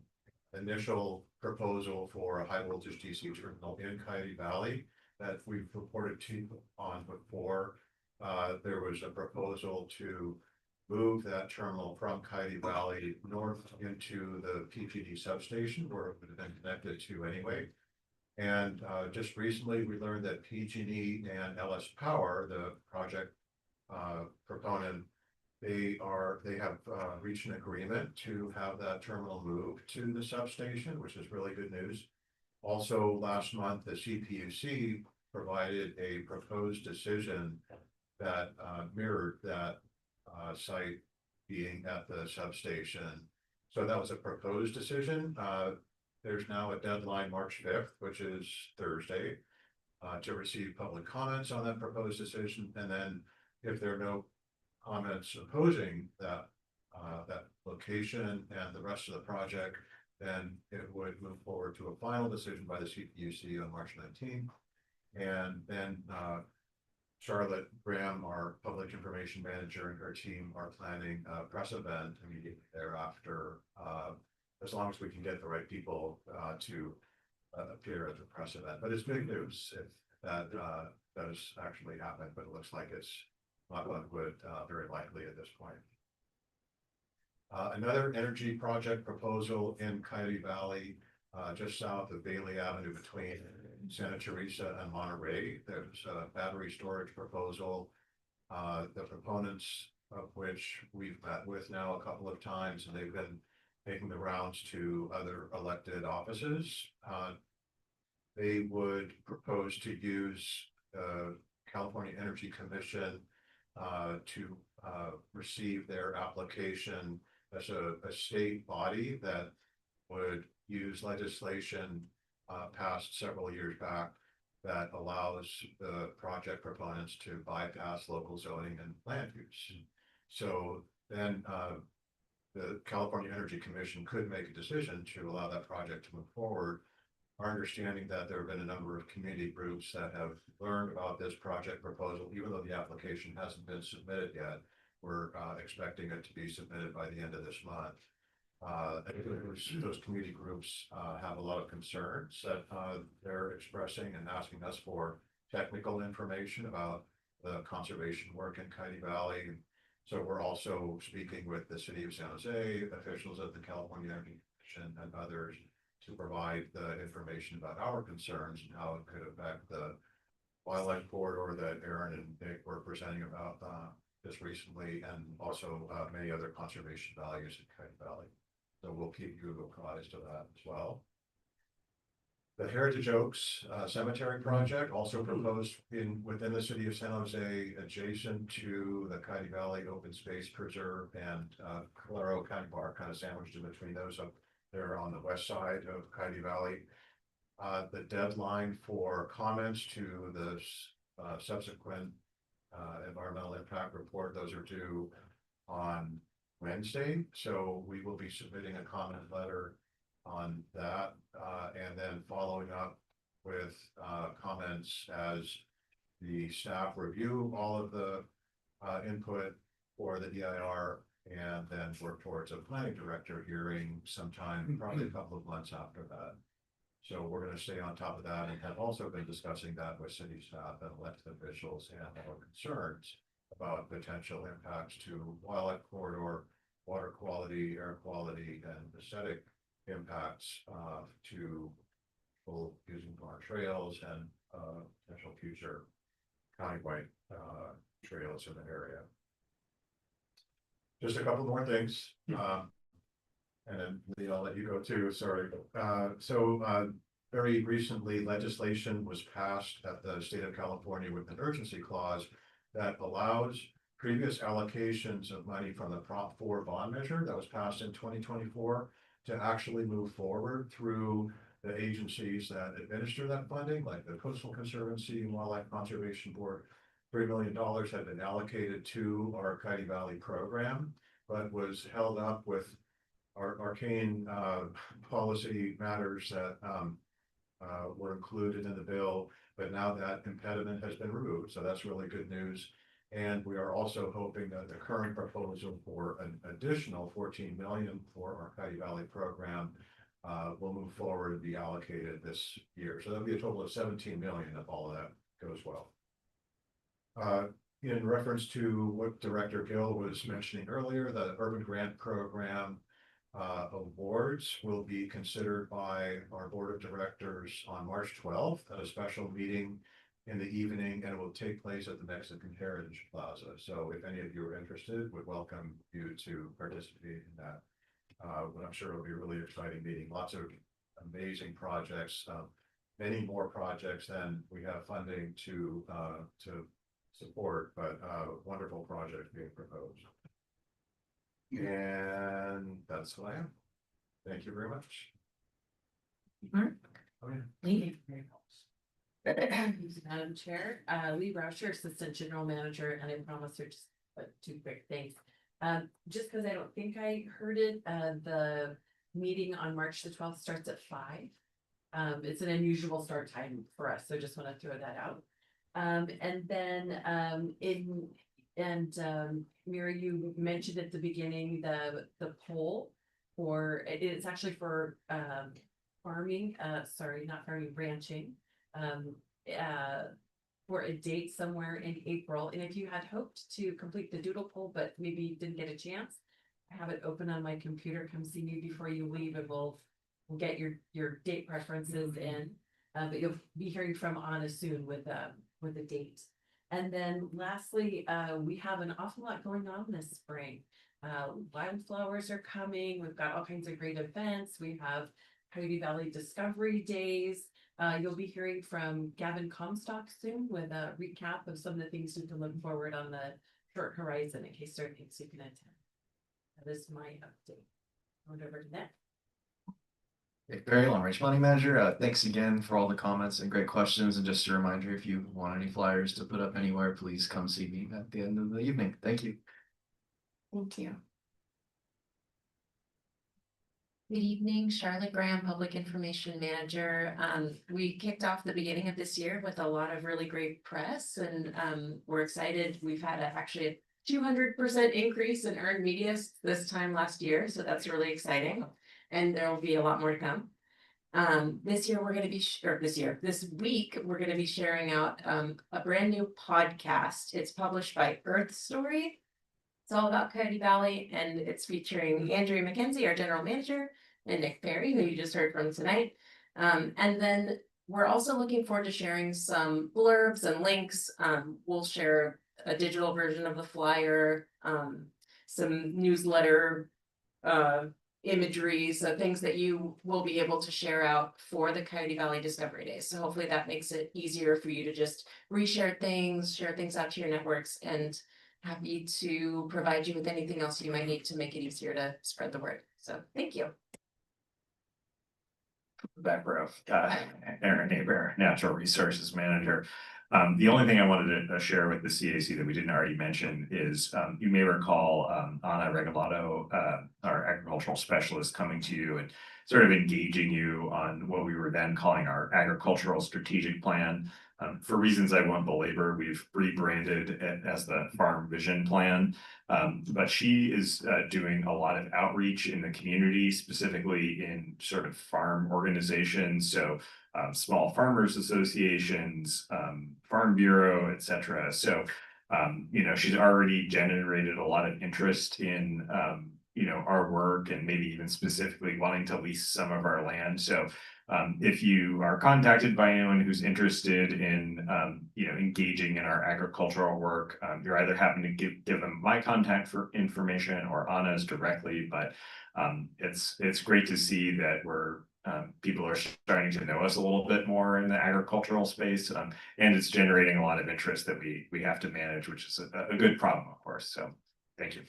initial proposal for a high voltage DC terminal in Coyote Valley that we've reported to you on before. There was a proposal to move that terminal from Coyote Valley north into the PGD substation where it would have been connected to anyway. And just recently, we learned that PG&E and LS Power, the project proponent, they have reached an agreement to have that terminal moved to the substation, which is really good news. Also, last month, the CPUC provided a proposed decision that mirrored that site being at the substation. So that was a proposed decision. There's now a deadline, March 5th, which is Thursday, to receive public comments on that proposed decision. And then if there are no comments opposing that location and the rest of the project, then it would move forward to a final decision by the CPUC on March 19th. And then Charlotte Graham, our public information manager, and her team are planning a press event immediately thereafter, as long as we can get the right people to appear at the press event. But it's big news if that does actually happen, but it looks like it's not what would very likely at this point. Another energy project proposal in Coyote Valley, just south of Bailey Avenue between Santa Teresa and Monterey. There's a battery storage proposal, the proponents of which we've met with now a couple of times, and they've been making the rounds to other elected offices. They would propose to use the California Energy Commission to receive their application as a state body that would use legislation passed several years back that allows the project proponents to bypass local zoning and land use. So then the California Energy Commission could make a decision to allow that project to move forward. Our understanding that there have been a number of community groups that have learned about this project proposal, even though the application hasn't been submitted yet. We're expecting it to be submitted by the end of this month. Those community groups have a lot of concerns that they're expressing and asking us for technical information about the conservation work in Coyote Valley. So we're also speaking with the city of San Jose, officials at the California Energy Commission and others to provide the information about our concerns and how it could affect the wildlife corridor that Aaron and Nick were presenting about just recently, and also many other conservation values in Coyote Valley. So we'll keep you apprised of that as well. The Heritage Oaks Cemetery project, also proposed within the city of San Jose, adjacent to the Coyote Valley Open Space Preserve and Calero County Park, kind of sandwiched in between those up there on the west side of Coyote Valley. The deadline for comments to the subsequent environmental impact report, those are due on Wednesday. So we will be submitting a comment letter on that and then following up with comments as the staff review all of the input for the DIR and then work towards a planning director hearing sometime, probably a couple of months after that. So we're going to stay on top of that and have also been discussing that with city staff and elected officials and our concerns about potential impacts to wildlife corridor, water quality, air quality, and aesthetic impacts to people using our trails and potential future countywide trails in the area. Just a couple more things. And then Lee, I'll let you go too, sorry. Very recently, legislation was passed at the state of California with an urgency clause that allows previous allocations of money from the Prop 4 bond measure that was passed in 2024 to actually move forward through the agencies that administer that funding, like the Coastal Conservancy and Wildlife Conservation Board. $3 million had been allocated to our Coyote Valley program, but was held up with arcane policy matters that were included in the bill, but now that impediment has been removed. So that's really good news. And we are also hoping that the current proposal for an additional 14 million for our Coyote Valley program will move forward and be allocated this year. So that'll be a total of 17 million if all of that goes well. In reference to what Director Gill was mentioning earlier, the Urban Grant Program awards will be considered by our Board of Directors on March 12th at a special meeting in the evening, and it will take place at the Mexican Heritage Plaza. So if any of you are interested, would welcome you to participate in that. But I'm sure it'll be a really exciting meeting. Lots of amazing projects, many more projects than we have funding to support, but wonderful project being proposed. And that's what I have. Thank you very much. Mark? Oh, yeah. Lee? Madam Chair, Lee Rauscher, Assistant General Manager, and I promise her just two quick things. Just because I don't think I heard it, the meeting on March the 12th starts at 5. It's an unusual start time for us, so just want to throw that out. And then Mary, you mentioned at the beginning the poll for it's actually for farming, sorry, not farming, ranching, for a date somewhere in April. And if you had hoped to complete the doodle poll but maybe didn't get a chance, I have it open on my computer. Come see me before you leave, and we'll get your date preferences in. But you'll be hearing from Anna soon with a date. And then lastly, we have an awful lot going on this spring. Wildflowers are coming. We've got all kinds of great events. We have Coyote Valley Discovery Days. You'll be hearing from Gavin Comstock soon with a recap of some of the things you can look forward on the short horizon in case there are things you can attend. That is my update. Over to Nick. Hey, Barry, Long Range Money Manager. Thanks again for all the comments and great questions. And just a reminder, if you want any flyers to put up anywhere, please come see me at the end of the evening. Thank you. Thank you. Good evening, Charlotte Graham, Public Information Manager. We kicked off the beginning of this year with a lot of really great press, and we're excited. We've had actually a 200% increase in earned media this time last year, so that's really exciting. And there will be a lot more to come. This year we're going to be, this week we're going to be sharing out a brand new podcast. It's published by Earth Story. It's all about Coyote Valley, and it's featuring Andrea McKenzie, our general manager, and Nick Perry, who you just heard from tonight. And then we're also looking forward to sharing some blurbs and links. We'll share a digital version of the flyer, some newsletter imagery, so things that you will be able to share out for the Coyote Valley Discovery Days. So hopefully that makes it easier for you to just reshare things, share things out to your networks, and happy to provide you with anything else you might need to make it easier to spread the word. So thank you. Back row, Aaron Aber, Natural Resources Manager. The only thing I wanted to share with the CAC that we didn't already mention is you may recall Anna Regalado, our agricultural specialist, coming to you and sort of engaging you on what we were then calling our agricultural strategic plan. For reasons I won't belabor, we've rebranded it as the Farm Vision Plan. But she is doing a lot of outreach in the community, specifically in sort of farm organizations. So small farmers associations, Farm Bureau, etc. So, she's already generated a lot of interest in, our work, and maybe even specifically wanting to lease some of our land. So if you are contacted by anyone who's interested in, engaging in our agricultural work, you're either happy to give them my contact for information or Anna's directly. But it's great to see that people are starting to know us a little bit more in the agricultural space, and it's generating a lot of interest that we have to manage, which is a good problem, of course. So thank you.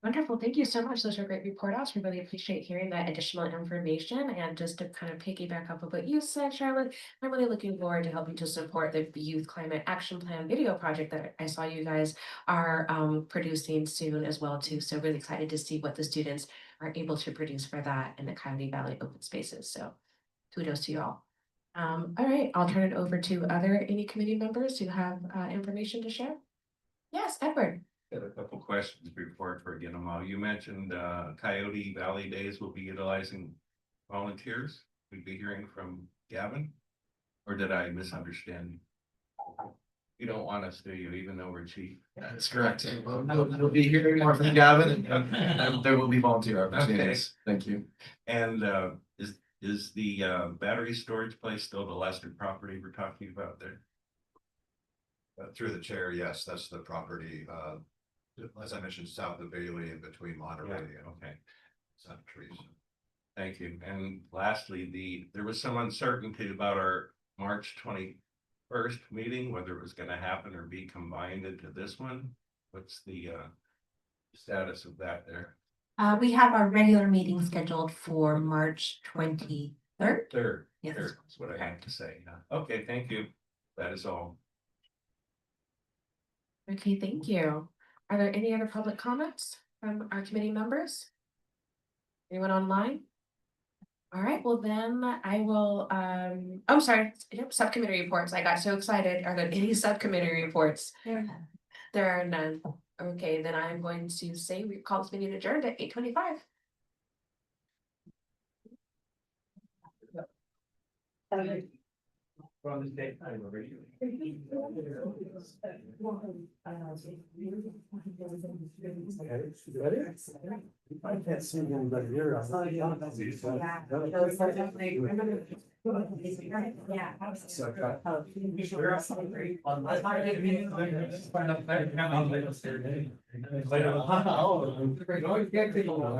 Wonderful. Thank you so much. Those are great report outs. We really appreciate hearing that additional information. And just to kind of piggyback up on what you said, Charlotte, I'm really looking forward to helping to support the Youth Climate Action Plan video project that I saw you guys are producing soon as well too. So really excited to see what the students are able to produce for that in the Coyote Valley open spaces. So kudos to you all. All right, I'll turn it over to any committee members who have information to share. Yes, Edward. Got a couple questions before I forget them all. You mentioned Coyote Valley Days will be utilizing volunteers. We'd be hearing from Gavin? Or did I misunderstand? You don't want us, do you, even though we're chief? That's correct. We'll be hearing more from Gavin and there will be volunteer opportunities. Thank you. And is the battery storage place still the Lester property we're talking about there? Through the chair, yes, that's the property, as I mentioned, south of Bailey and between Monterey and Okay, Santa Teresa. thank you. And lastly, there was some uncertainty about our March 21st meeting, whether it was gonna happen or be combined into this one. What's the status of that there? We have our regular meeting scheduled for March 23rd. Third, Yes. third, that's what I have to say. Okay, thank you. That is all. Okay, thank you. Are there any other public comments from our committee members? Anyone online? All right, well then I will, oh, sorry, yep, subcommittee reports. I got so excited. Are there any subcommittee reports? There are none. Okay, then I'm going to say we call this meeting adjourned at 8:25. I can't see anybody here. I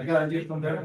gotta do some better.